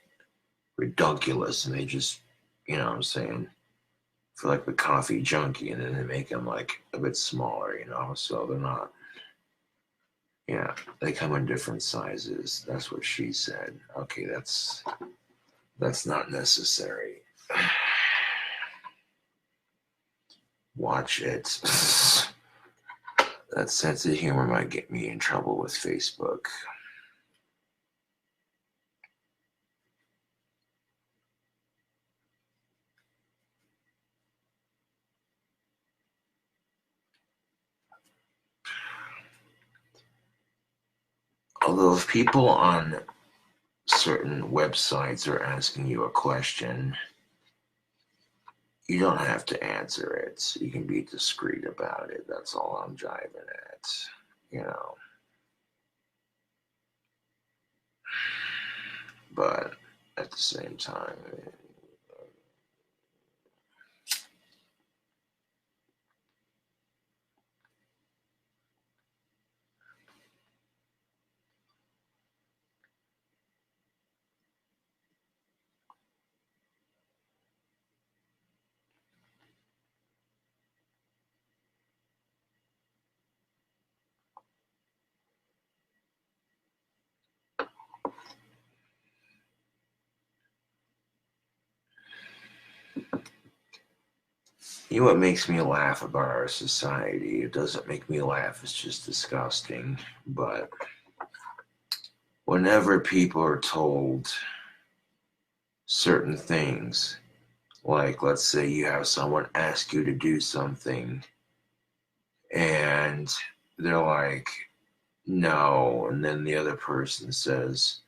redunculous, and they just, you know what I'm saying, for like the coffee junkie, and then they make them like a bit smaller, you know, so they're not, yeah, they come in different sizes. That's what she said. Okay, that's not necessary. Watch it. That sense of humor might get me in trouble with Facebook. Although if people on certain websites are asking you a question, you don't have to answer it. You can be discreet about it. That's all I'm jiving at, you know. But at the same time, you know what makes me laugh about our society? It doesn't make me laugh, it's just disgusting. But whenever people are told certain things, like let's say you have someone ask you to do something and they're like, no, and then the other person says,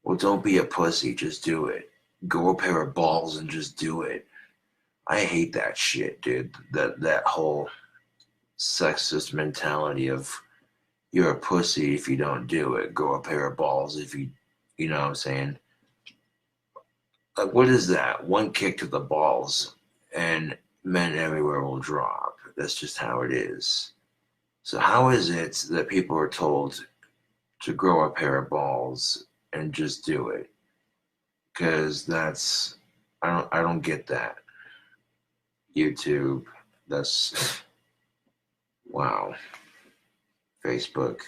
well, don't be a pussy, just do it. Grow a pair of balls and just do it. I hate that shit, dude. That whole sexist mentality of you're a pussy if you don't do it. Grow a pair of balls if you know what I'm saying? Like, what is that? One kick to the balls and men everywhere will drop. That's just how it is. So how is it that people are told to grow a pair of balls and just do it? Because that's I don't get that. YouTube, that's wow. Facebook,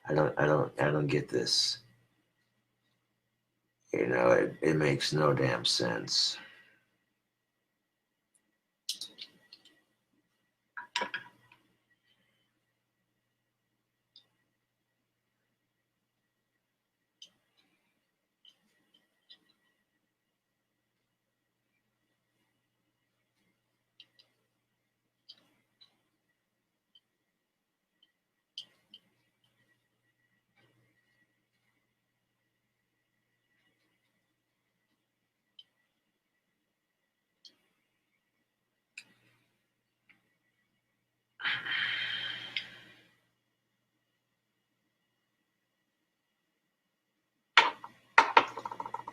I don't get this. You know, it makes no damn sense.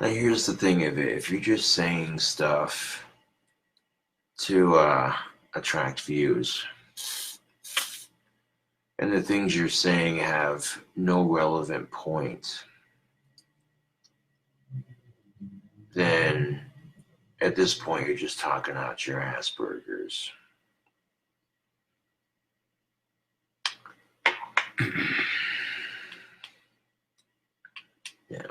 Now here's the thing of it. If you're just saying stuff to attract views, and the things you're saying have no relevant point, then at this point you're just talking out your Asperger's. Yeah.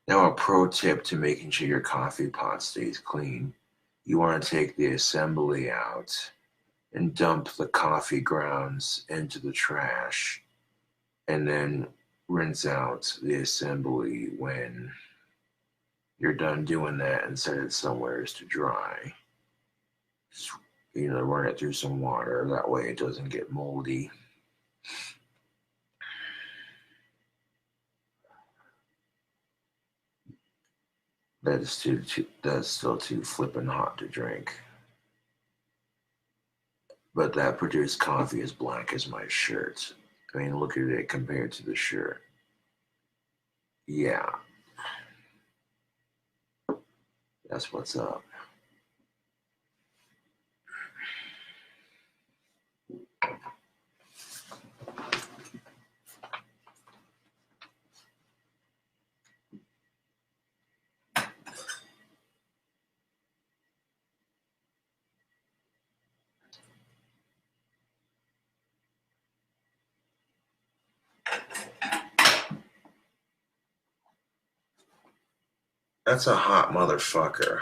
Now, a pro tip to making sure your coffee pot stays clean. You want to take the assembly out and dump the coffee grounds into the trash and then rinse out the assembly when you're done doing that and set it somewhere to dry. Just, run it through some water. That way it doesn't get moldy. That's still too flippin' hot to drink. But that produced coffee as black as my shirt. I mean, look at it compared to the shirt. Yeah, that's what's up. That's a hot motherfucker.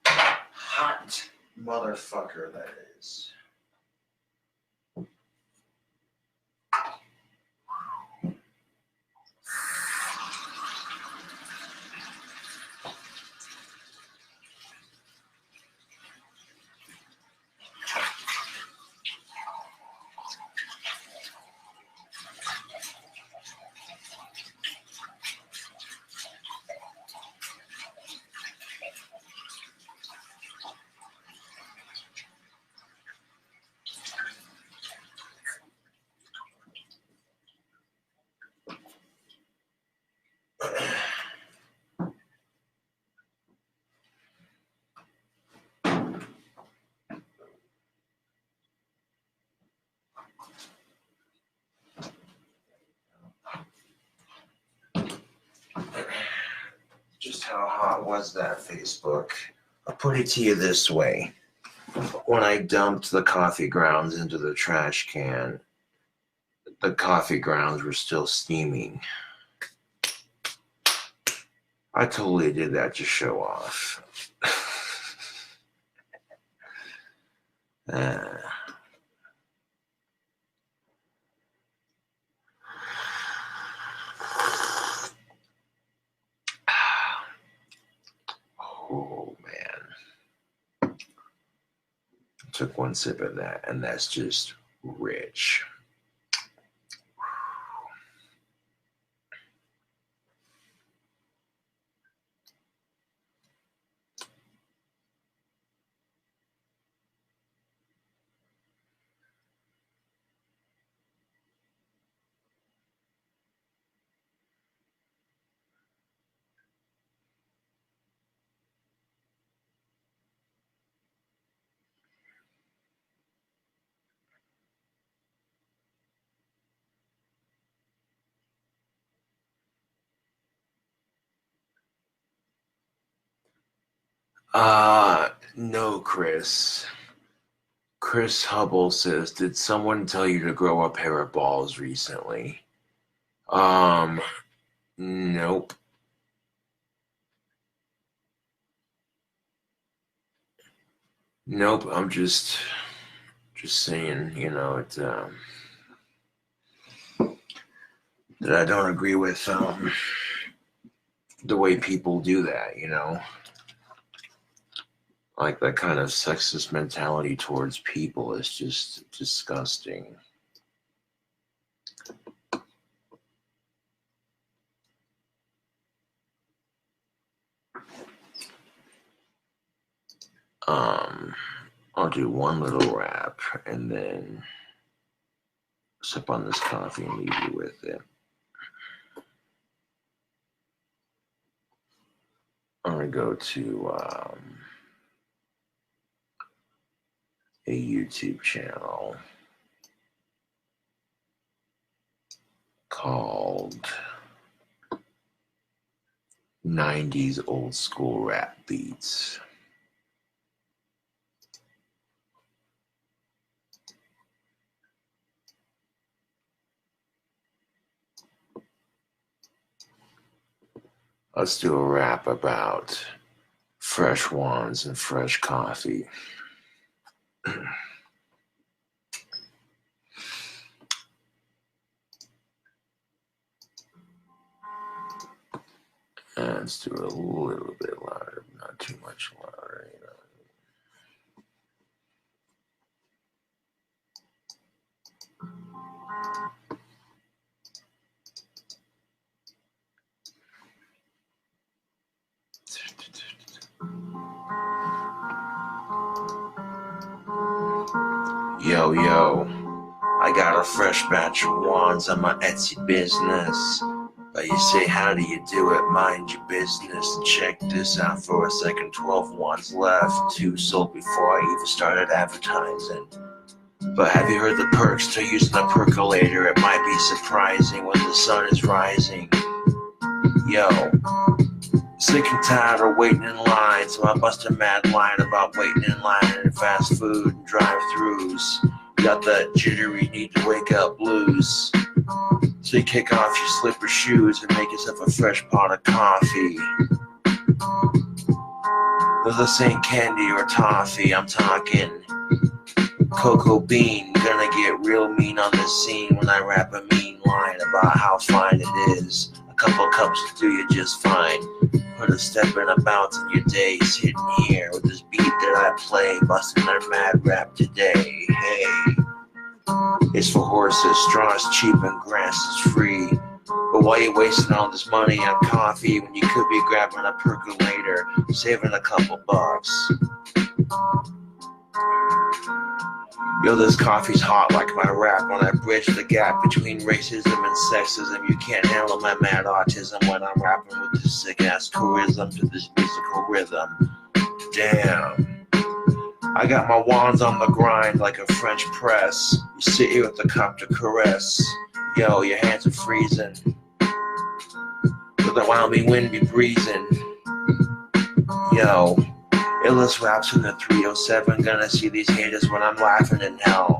Hot motherfucker, that is. Just how hot was that, Facebook? I'll put it to you this way. When I dumped the coffee grounds into the trash can, the coffee grounds were still steaming. I totally did that to show off. Oh man. Took one sip of that, and that's just rich. No, Chris. Chris Hubble says, did someone tell you to grow a pair of balls recently? Nope. Nope, I'm just saying, you know, that I don't agree with the way people do that, you know? Like that kind of sexist mentality towards people is just disgusting. I'll do one little wrap and then sip on this coffee and leave you with it. I'm gonna go to a YouTube channel called 90s Old School Rap Beats. Let's do a rap about fresh wands and fresh coffee. And let's do it a little bit louder, not too much louder, you know. Yo, I got a fresh batch of wands on my Etsy business. But you say, how do you do it? Mind your business. And check this out for a second. 12 wands left. 2 sold before I even started advertising. But have you heard the perks to using a percolator? It might be surprising when the sun is rising. Yo, sick and tired of waiting in line, so I bust a mad line about waiting in line in fast food and drive-thrus. Got that jittery need to wake up blues. So you kick off your slipper shoes and make yourself a fresh pot of coffee. Though this ain't candy or toffee, I'm talking cocoa bean. Gonna get real mean on this scene when I rap a mean line about how fine it is. A couple cups will do you just fine. Put a step and a bounce in your days. Hitting here with this beat that I play, busting their mad rap today. Hey, it's for horses, straw is cheap and grass is free. But why you wasting all this money on coffee when you could be grabbing a percolator, saving a couple bucks? Yo, this coffee's hot like my rap when I bridge the gap between racism and sexism. You can't handle my mad autism when I'm rapping with this sick-ass charism to this musical rhythm. Damn. I got my wands on the grind like a French press. sit here with the cup to caress. Yo, your hands are freezing. With the Wyoming wind be breezing. Yo, illest raps from the 307. Gonna see these haters when I'm laughing in hell.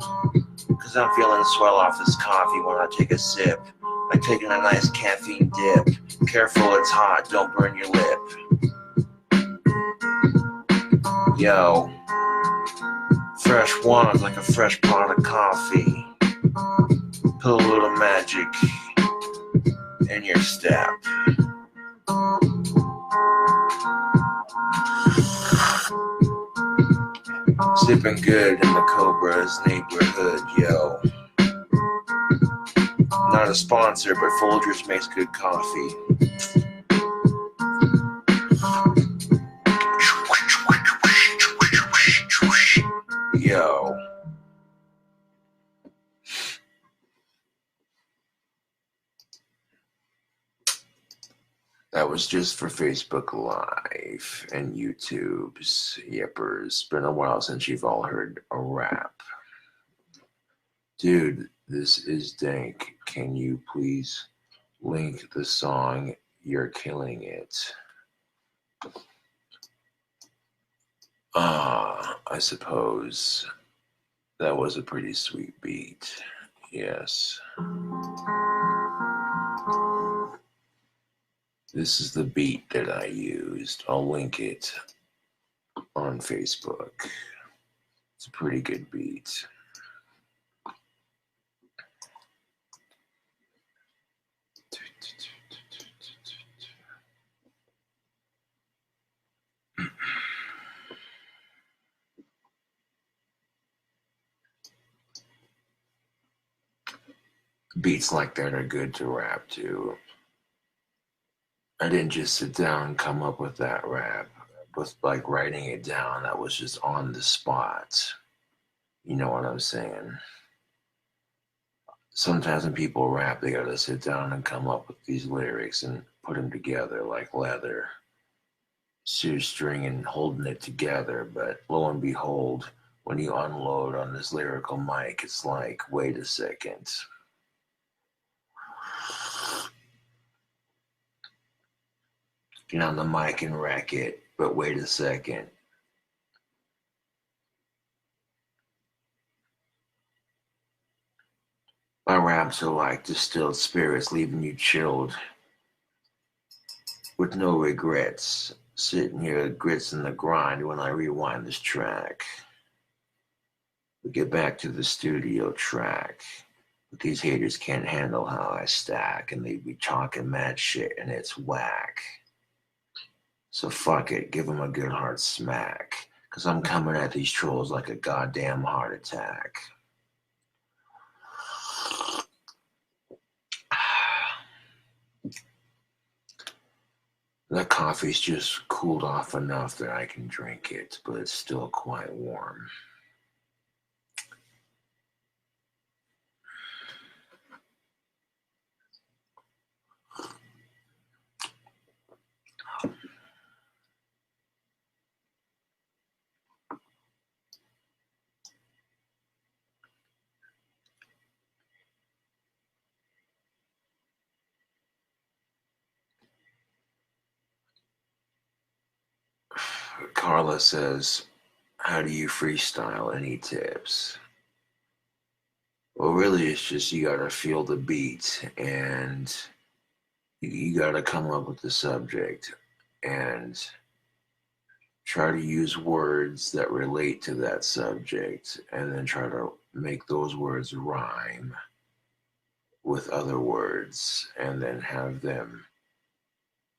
Cause I'm feeling swell off this coffee when I take a sip. Like taking a nice caffeine dip. Careful, it's hot, don't burn your lip. Yo, fresh wand like a fresh pot of coffee. Put a little magic in your step. Sipping good in the Cobra's neighborhood, yo. Not a sponsor, but Folgers makes good coffee. Yo. That was just for Facebook Live and YouTube's yippers. Been a while since you've all heard a rap. Dude, this is dank. Can you please link the song You're Killing It? I suppose that was a pretty sweet beat. Yes. This is the beat that I used. I'll link it on Facebook. It's a pretty good beat. Beats like that are good to rap to. I didn't just sit down and come up with that rap, with like writing it down. That was just on the spot. You know what I'm saying? Sometimes when people rap, they gotta sit down and come up with these lyrics and put them together like leather, shoestring and holding it together. But lo and behold, when you unload on this lyrical mic, it's like, wait a second. Get on the mic and wreck it, but wait a second. My raps are like distilled spirits, leaving you chilled with no regrets. Sitting here, grits in the grind when I rewind this track. We get back to the studio track. But these haters can't handle how I stack, and they be talking mad shit, and it's whack. So fuck it, give them a good hard smack. Cause I'm coming at these trolls like a goddamn heart attack. The coffee's just cooled off enough that I can drink it, but it's still quite warm. Carla says, how do you freestyle? Any tips? Well, really, it's just you gotta feel the beat and you gotta come up with the subject and try to use words that relate to that subject and then try to make those words rhyme with other words and then have them,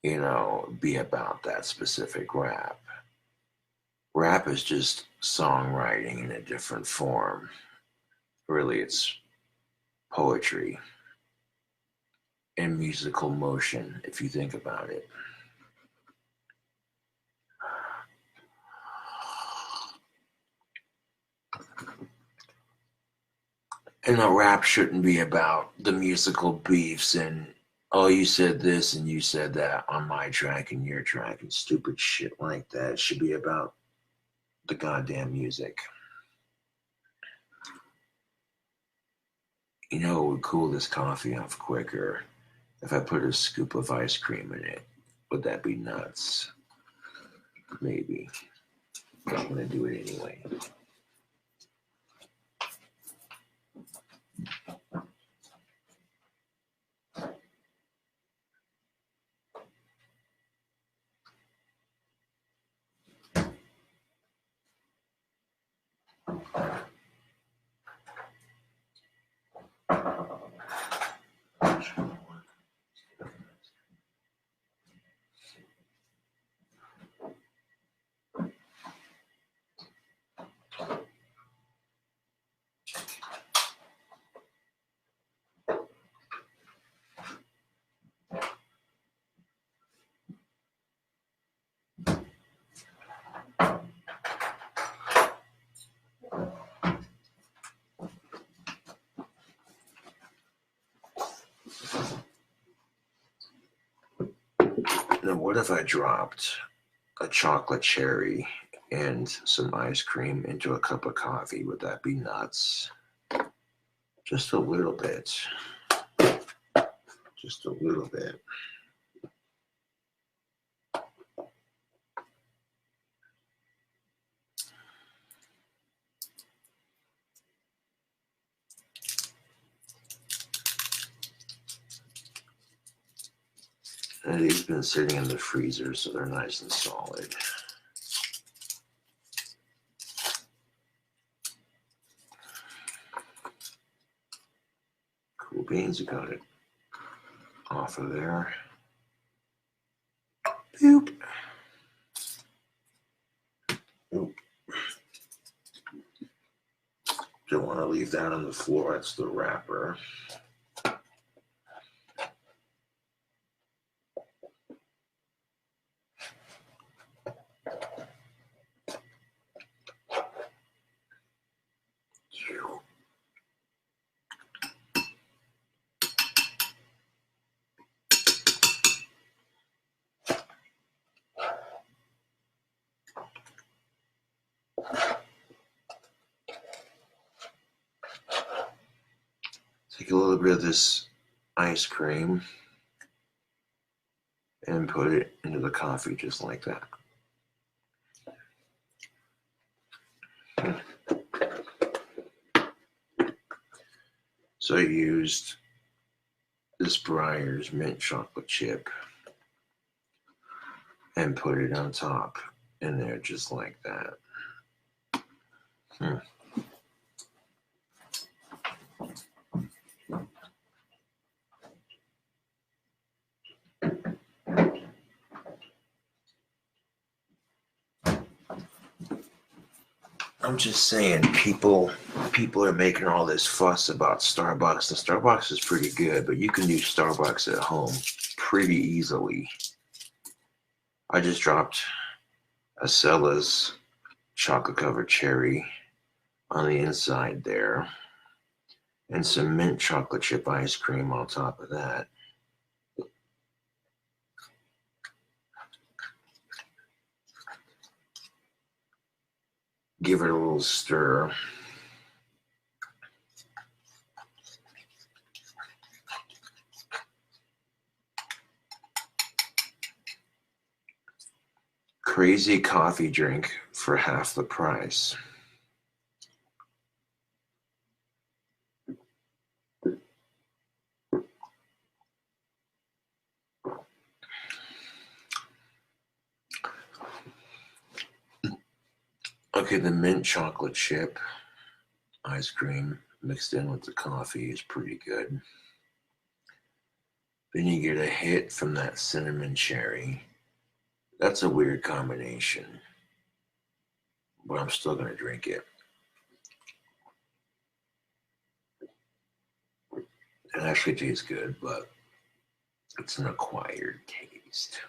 you know, be about that specific rap. Rap is just songwriting in a different form. Really, it's poetry and musical motion, if you think about it. And a rap shouldn't be about the musical beefs and, oh, you said this and you said that on my track and your track and stupid shit like that. It should be about the goddamn music. You know, it would cool this coffee off quicker if I put a scoop of ice cream in it. Would that be nuts? Maybe. But I'm going to do it anyway. Now, what if I dropped a chocolate cherry and some ice cream into a cup of coffee? Would that be nuts? Just a little bit. Just a little bit. And these have been sitting in the freezer, so they're nice and solid. Cool beans, you got it off of there. Boop. Oop. Don't want to leave that on the floor. That's the wrapper. Take a little bit of this ice cream and put it into the coffee just like that. So I used this Breyer's mint chocolate chip and put it on top in there just like that. I'm just saying, people are making all this fuss about Starbucks. The Starbucks is pretty good, but you can do Starbucks at home pretty easily. I just dropped a Cella's chocolate covered cherry on the inside there, and some mint chocolate chip ice cream on top of that. Give it a little stir. Crazy coffee drink for half the price. Okay, the mint chocolate chip ice cream mixed in with the coffee is pretty good. Then you get a hit from that cinnamon cherry. That's a weird combination, but I'm still going to drink it. It actually tastes good, but it's an acquired taste.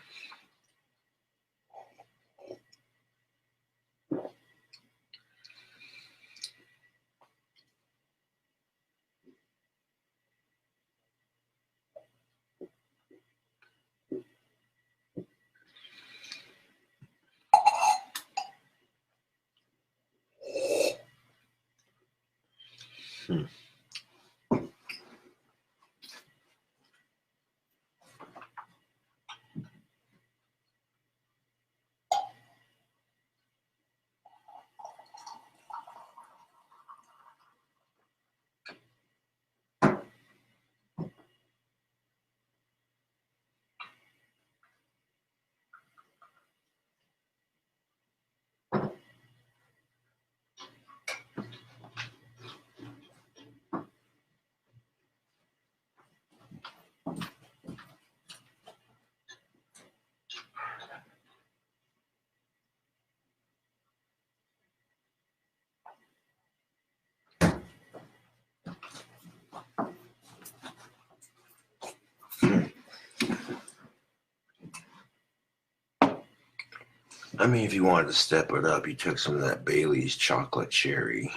I mean, if you wanted to step it up, you took some of that Bailey's chocolate cherry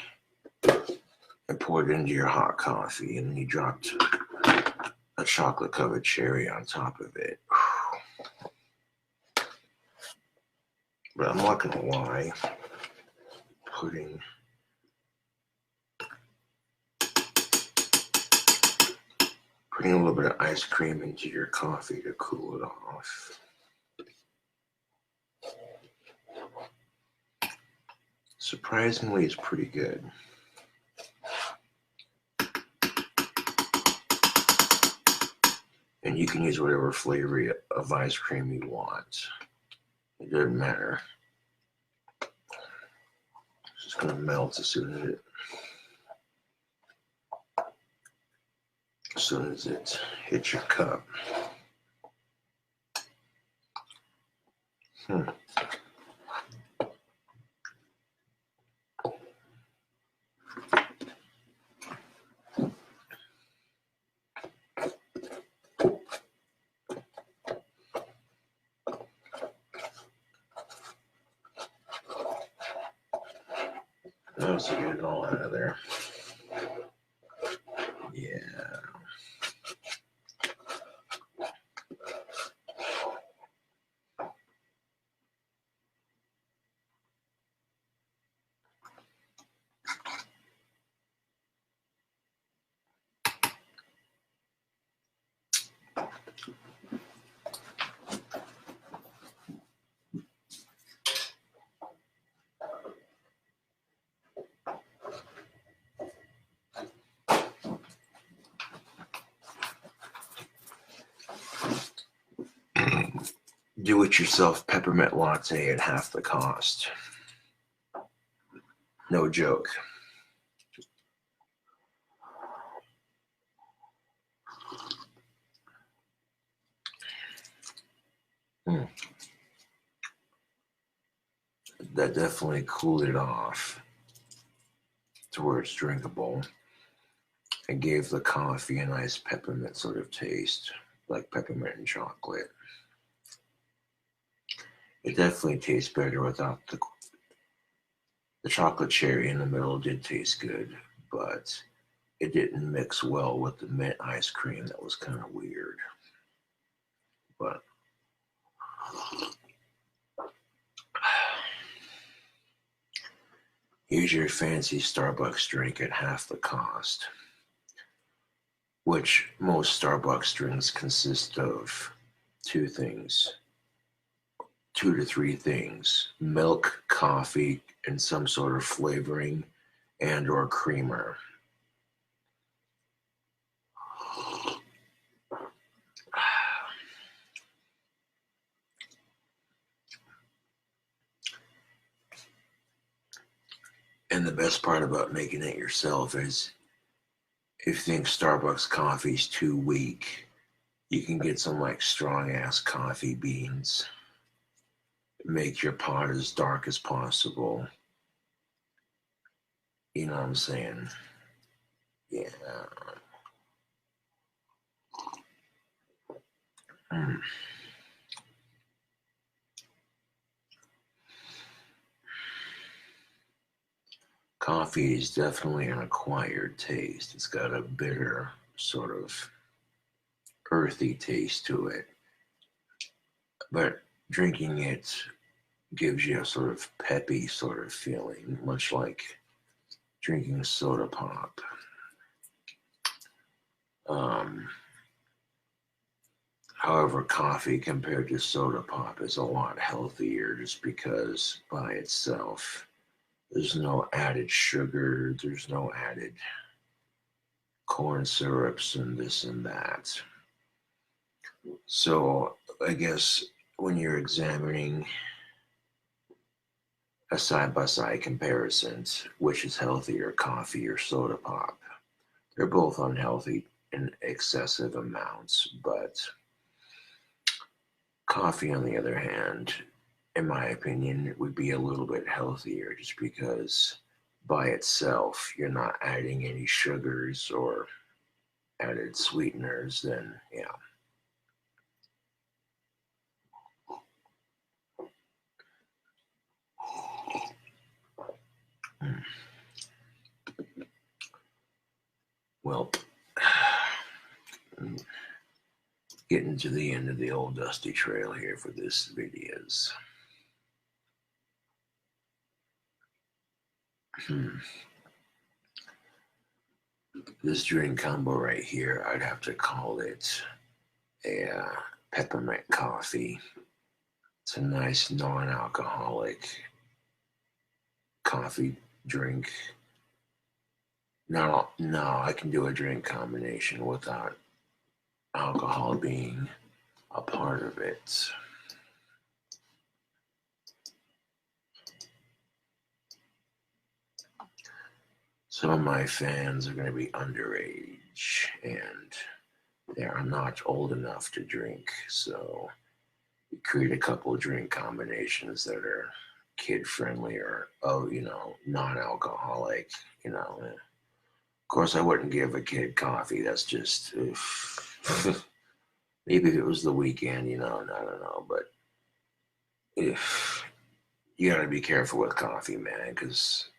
and poured it into your hot coffee, and then you dropped a chocolate covered cherry on top of it. But I'm not gonna lie, putting a little bit of ice cream into your coffee to cool it off. Surprisingly, it's pretty good. And you can use whatever flavor of ice cream you want. It doesn't matter. It's just gonna melt as soon as it hits your cup. Let's get it all out of there. Yeah. Do-it-yourself peppermint latte at half the cost. No joke. That definitely cooled it off to where it's drinkable. It gave the coffee a nice peppermint sort of taste, like peppermint and chocolate. It definitely tastes better without the chocolate cherry in the middle. Did taste good, but it didn't mix well with the mint ice cream. That was kind of weird. But here's your fancy Starbucks drink at half the cost, which most Starbucks drinks consist of two to three things: milk, coffee, and some sort of flavoring and or creamer. And the best part about making it yourself is if you think Starbucks coffee's too weak, you can get some like strong ass coffee beans. Make your pot as dark as possible. You know what I'm saying? Yeah. Coffee is definitely an acquired taste. It's got a bitter, sort of earthy taste to it. But drinking it gives you a sort of peppy sort of feeling, much like drinking soda pop. However, coffee compared to soda pop is a lot healthier just because by itself there's no added sugar, there's no added corn syrups and this and that. So I guess when you're examining a side-by-side comparison, which is healthier, coffee or soda pop, they're both unhealthy in excessive amounts, but coffee, on the other hand, in my opinion, would be a little bit healthier just because by itself you're not adding any sugars or added sweeteners. Then yeah. getting to the end of the old dusty trail here for this videos. This drink combo right here, I'd have to call it a peppermint coffee. It's a nice non-alcoholic coffee drink. No, I can do a drink combination without alcohol being a part of it. Some of my fans are going to be underage and they are not old enough to drink, so we create a couple of drink combinations that are kid friendly or non-alcoholic. Of course I wouldn't give a kid coffee. That's just maybe if it was the weekend, I don't know, but if you gotta be careful with coffee, man, because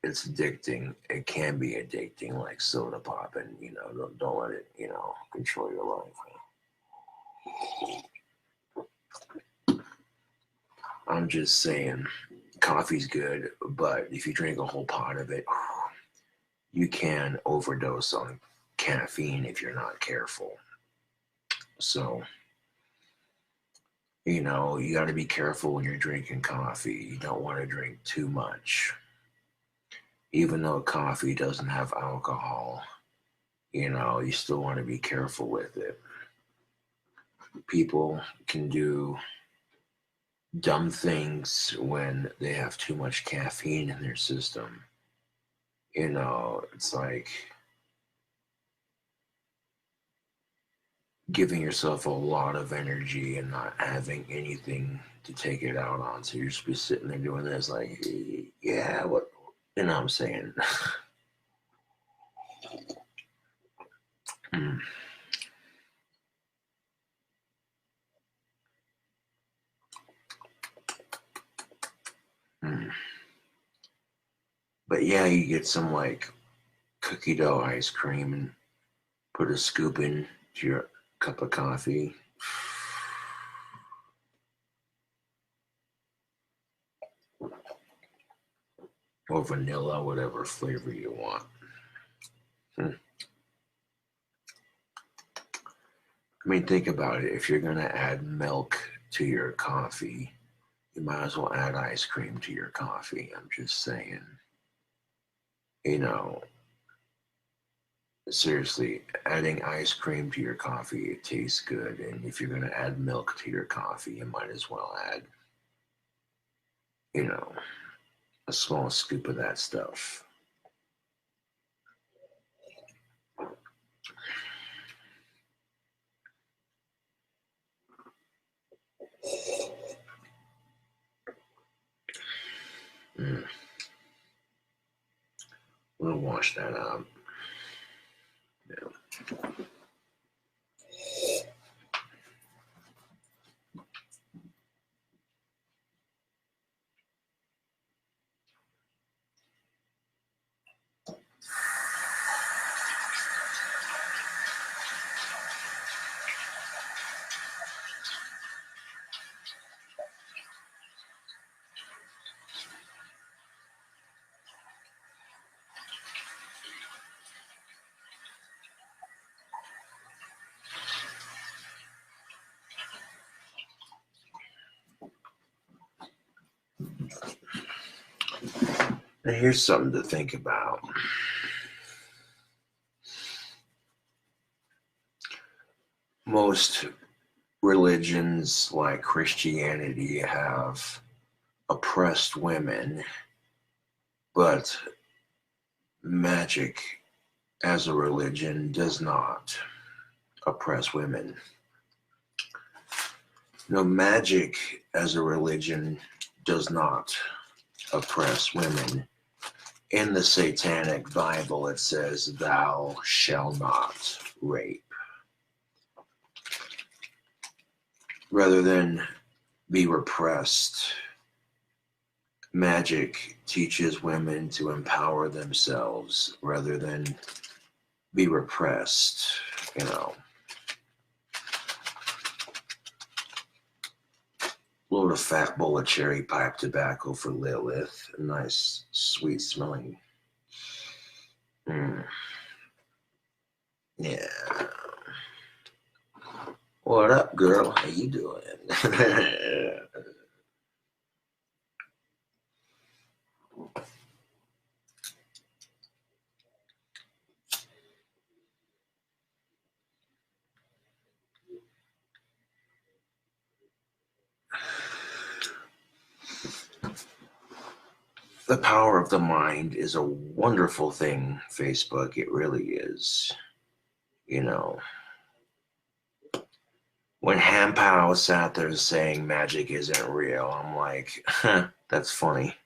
it's addicting. It can be addicting, like soda pop, and don't let it control your life. I'm just saying, coffee's good, but if you drink a whole pot of it, you can overdose on caffeine if you're not careful. So, you got to be careful when you're drinking coffee. You don't want to drink too much. Even though coffee doesn't have alcohol, you still want to be careful with it. People can do dumb things when they have too much caffeine in their system. It's like giving yourself a lot of energy and not having anything to take it out on. So you're just be sitting there doing this, like, yeah, what, I'm saying. But yeah, you get some like cookie dough ice cream and put a scoop into your cup of coffee. Or vanilla, whatever flavor you want. I mean, think about it. If you're going to add milk to your coffee, you might as well add ice cream to your coffee. I'm just saying. Seriously, adding ice cream to your coffee, it tastes good. And if you're going to add milk to your coffee, you might as well add, a small scoop of that stuff. I'm gonna wash that out. Yeah. Now here's something to think about. Most religions like Christianity have oppressed women, but magic as a religion does not oppress women. No, magic as a religion does not oppress women. In the Satanic Bible, it says, "Thou shalt not rape." Rather than be repressed, magic teaches women to empower themselves rather than be repressed, Load a fat bowl of cherry pipe tobacco for Lilith. A nice, sweet smelling. Yeah. What up, girl? How you doing? The power of the mind is a wonderful thing, Facebook. It really is. You know, when Hampow sat there saying magic isn't real, I'm like, huh, that's funny.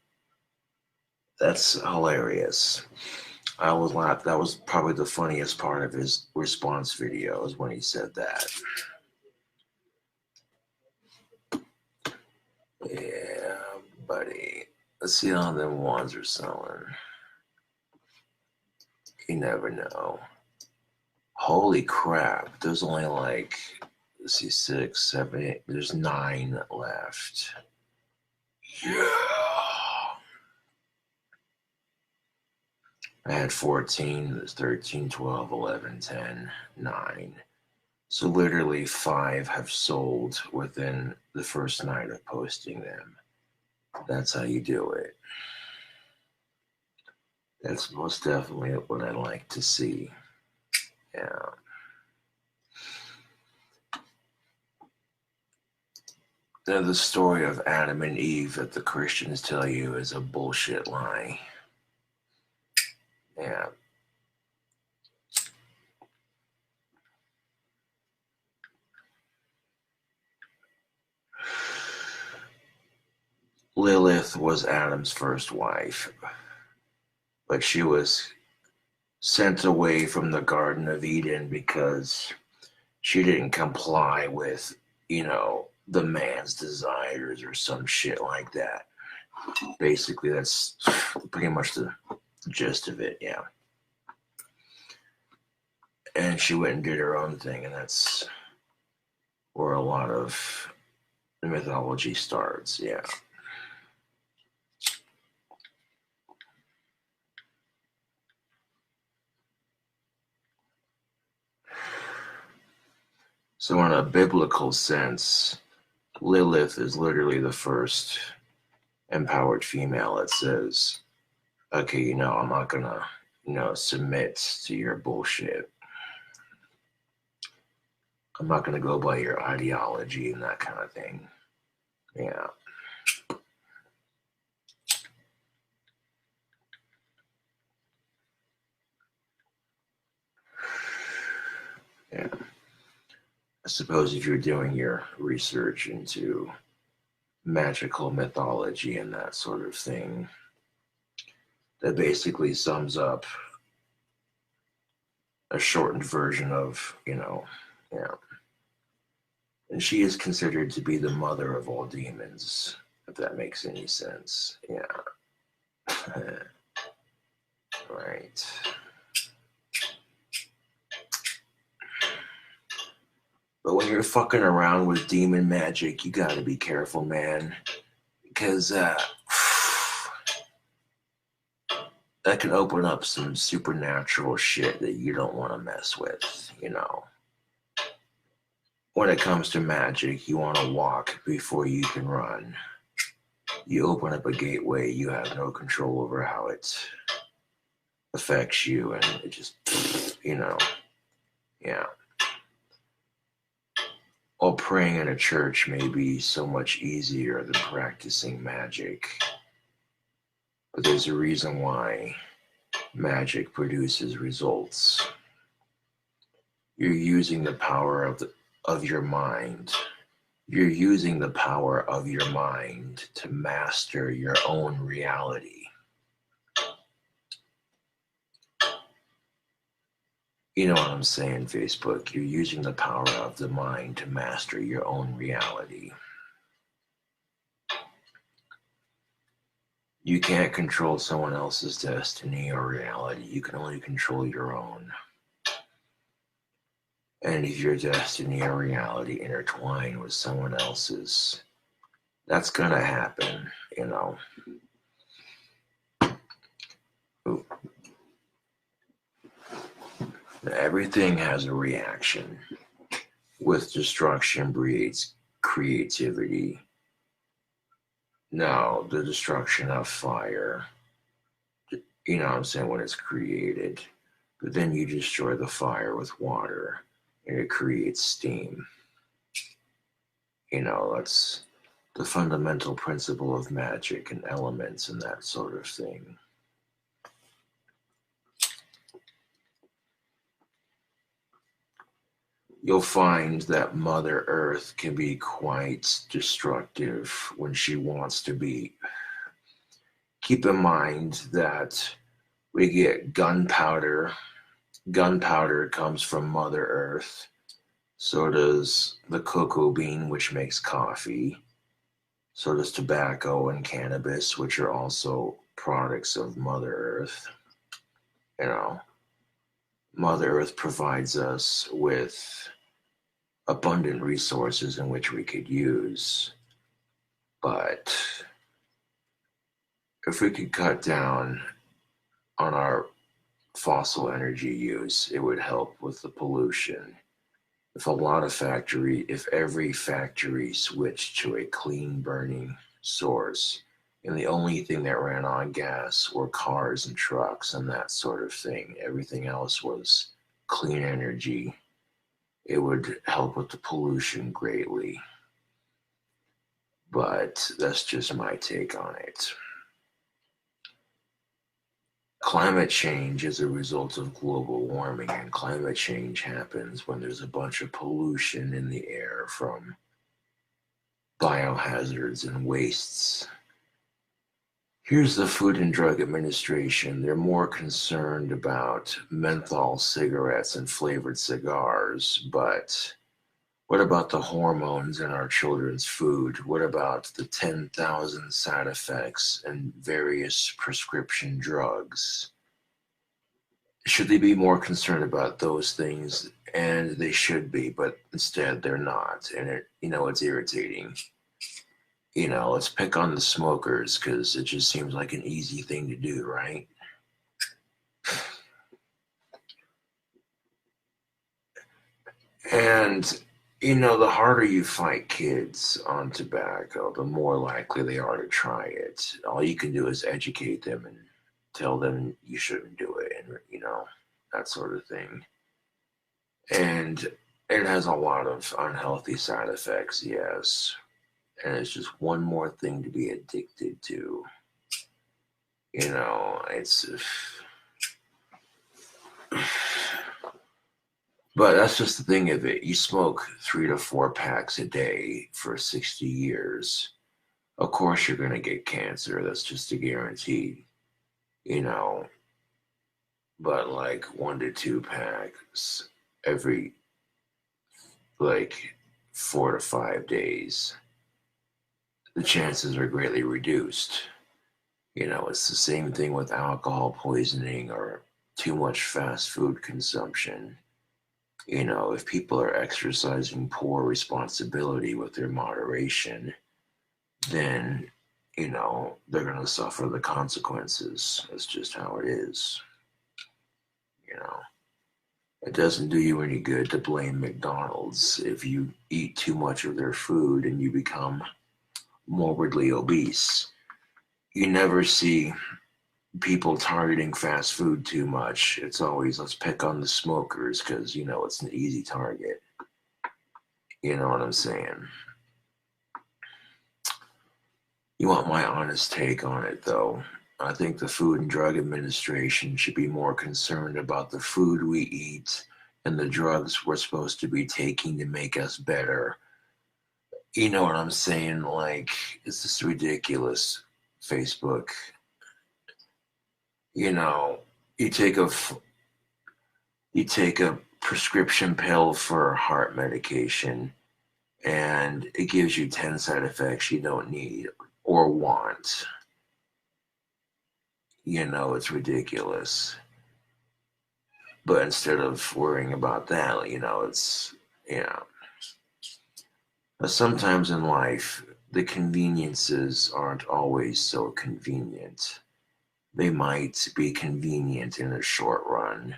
That's hilarious. I was laugh. That was probably the funniest part of his response videos when he said that. Yeah, buddy. Let's see how them ones are selling. You never know. Holy crap. There's only like, let's see, 6, 7, 8. There's 9 left. Yeah. I had 14, there's 13, 12, 11, 10, 9. So literally 5 have sold within the first night of posting them. That's how you do it. That's most definitely what I like to see. Yeah. Now, the story of Adam and Eve that the Christians tell you is a bullshit lie. Yeah. Lilith was Adam's first wife, but she was sent away from the Garden of Eden because she didn't comply with, the man's desires or some shit like that. Basically, that's pretty much the gist of it, yeah. And she went and did her own thing, and that's where a lot of the mythology starts, yeah. So in a biblical sense, Lilith is literally the first empowered female that says, okay, I'm not gonna, submit to your bullshit. I'm not gonna go by your ideology and that kind of thing. Yeah. Yeah. I suppose if you're doing your research into magical mythology and that sort of thing, that basically sums up a shortened version of, yeah. And she is considered to be the mother of all demons, if that makes any sense. Yeah. Right. But when you're fucking around with demon magic, you gotta be careful, man. Because that can open up some supernatural shit that you don't want to mess with, When it comes to magic, you want to walk before you can run. You open up a gateway, you have no control over how it affects you, and it just, yeah. While praying in a church may be so much easier than practicing magic, but there's a reason why magic produces results. You're using the power of your mind. You're using the power of your mind to master your own reality. You know what I'm saying, Facebook? You're using the power of the mind to master your own reality. You can't control someone else's destiny or reality. You can only control your own. And if your destiny or reality intertwine with someone else's, That's gonna happen, you know. Ooh. Everything has a reaction. With destruction breeds creativity. No, the destruction of fire, you know what I'm saying, when it's created. But then you destroy the fire with water and it creates steam. You know, that's the fundamental principle of magic and elements and that sort of thing. You'll find that Mother Earth can be quite destructive when she wants to be. Keep in mind that we get gunpowder. Gunpowder comes from Mother Earth. So does the cocoa bean, which makes coffee. So does tobacco and cannabis, which are also products of Mother Earth. You know, Mother Earth provides us with abundant resources in which we could use. But if we could cut down on our fossil energy use, it would help with the pollution. If every factory switched to a clean burning source, and the only thing that ran on gas were cars and trucks and that sort of thing, everything else was clean energy, it would help with the pollution greatly. But that's just my take on it. Climate change is a result of global warming, and climate change happens when there's a bunch of pollution in the air from biohazards and wastes. Here's the Food and Drug Administration. They're more concerned about menthol cigarettes and flavored cigars, but what about the hormones in our children's food? What about the 10,000 side effects and various prescription drugs? Should they be more concerned about those things? And they should be, but instead they're not. And it's irritating. Let's pick on the smokers because it just seems like an easy thing to do, right? And, the harder you fight kids on tobacco, the more likely they are to try it. All you can do is educate them and tell them you shouldn't do it, and, that sort of thing. And it has a lot of unhealthy side effects, yes. And it's just one more thing to be addicted to. It's. But that's just the thing of it. You smoke 3 to 4 packs a day for 60 years. Of course, you're going to get cancer. That's just a guarantee. But like 1 to 2 packs every 4 to 5 days, the chances are greatly reduced. It's the same thing with alcohol poisoning or too much fast food consumption. If people are exercising poor responsibility with their moderation, then, they're going to suffer the consequences. That's just how it is. It doesn't do you any good to blame McDonald's if you eat too much of their food and you become morbidly obese. You never see people targeting fast food too much. It's always, let's pick on the smokers because, it's an easy target. You know what I'm saying? You want my honest take on it, though. I think the Food and Drug Administration should be more concerned about the food we eat and the drugs we're supposed to be taking to make us better. You know what I'm saying? Like, it's just ridiculous, Facebook. You take a prescription pill for heart medication and it gives you 10 side effects you don't need or want. It's ridiculous. But instead of worrying about that, but sometimes in life, the conveniences aren't always so convenient. They might be convenient in the short run,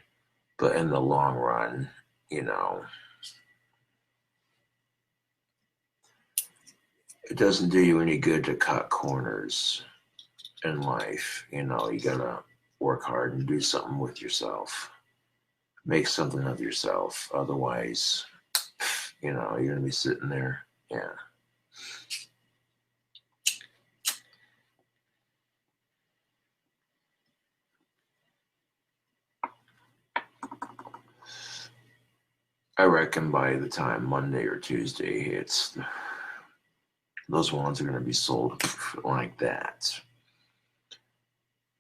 but in the long run, you know, it doesn't do you any good to cut corners in life. You know, you gotta work hard and do something with yourself. Make something of yourself. Otherwise, you know, you're gonna be sitting there. Yeah. I reckon by the time Monday or Tuesday, those ones are going to be sold like that,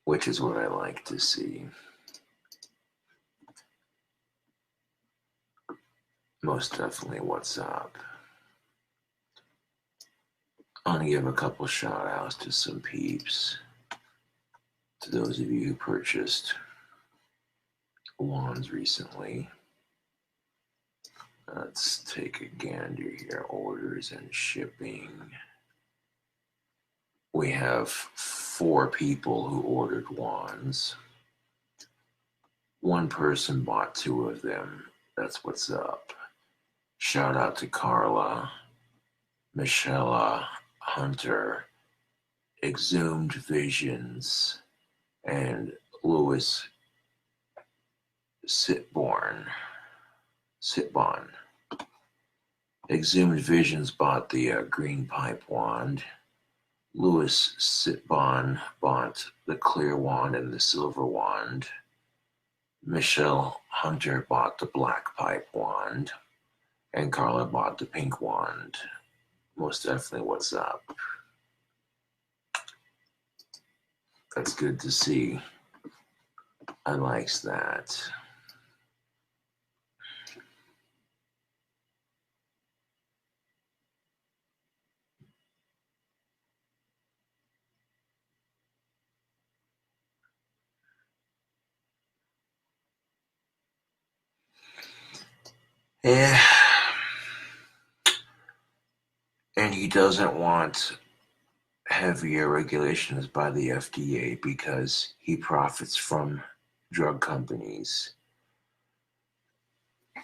which is what I like to see. Most definitely, what's up? I want to give a couple shout outs to some peeps. To those of you who purchased wands recently. Let's take a gander here. Orders and shipping. We have 4 people who ordered wands. One person bought 2 of them. That's what's up. Shout out to Carla, Michelle Hunter, Exhumed Visions, and Louis Sitbon. Exhumed Visions bought the green pipe wand. Louis Sitbon bought the clear wand and the silver wand. Michelle Hunter bought the black pipe wand. And Carla bought the pink wand. Most definitely, what's up? That's good to see. I likes that. Yeah. And he doesn't want heavier regulations by the FDA because he profits from drug companies.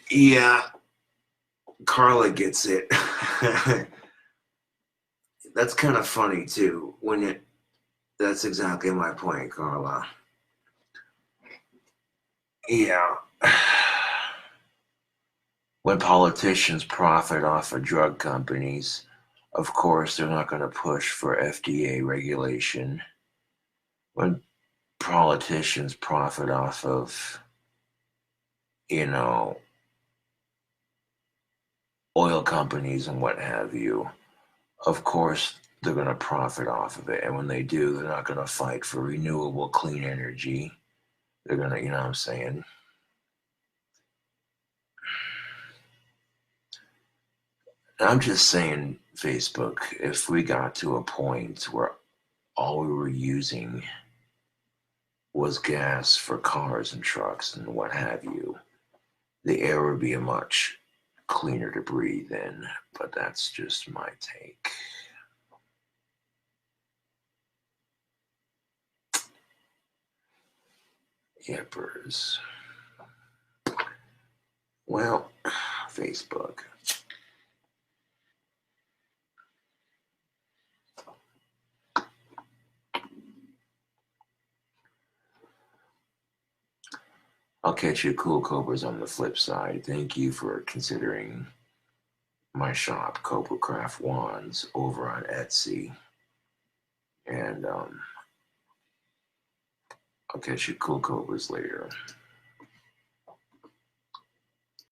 Yeah, Carla gets it. That's kind of funny too. That's exactly my point, Carla. Yeah. When politicians profit off of drug companies, of course, they're not going to push for FDA regulation. When politicians profit off of, you know, oil companies and what have you, of course, they're going to profit off of it. And when they do, they're not going to fight for renewable clean energy. They're going to, you know what I'm saying? I'm just saying, Facebook, if we got to a point where all we were using was gas for cars and trucks and what have you, the air would be a much cleaner to breathe in. But that's just my take. Yippers. Well, Facebook. I'll catch you cool cobras on the flip side. Thank you for considering my shop, Cobra Craft Wands, over on Etsy. And I'll catch you cool cobras later.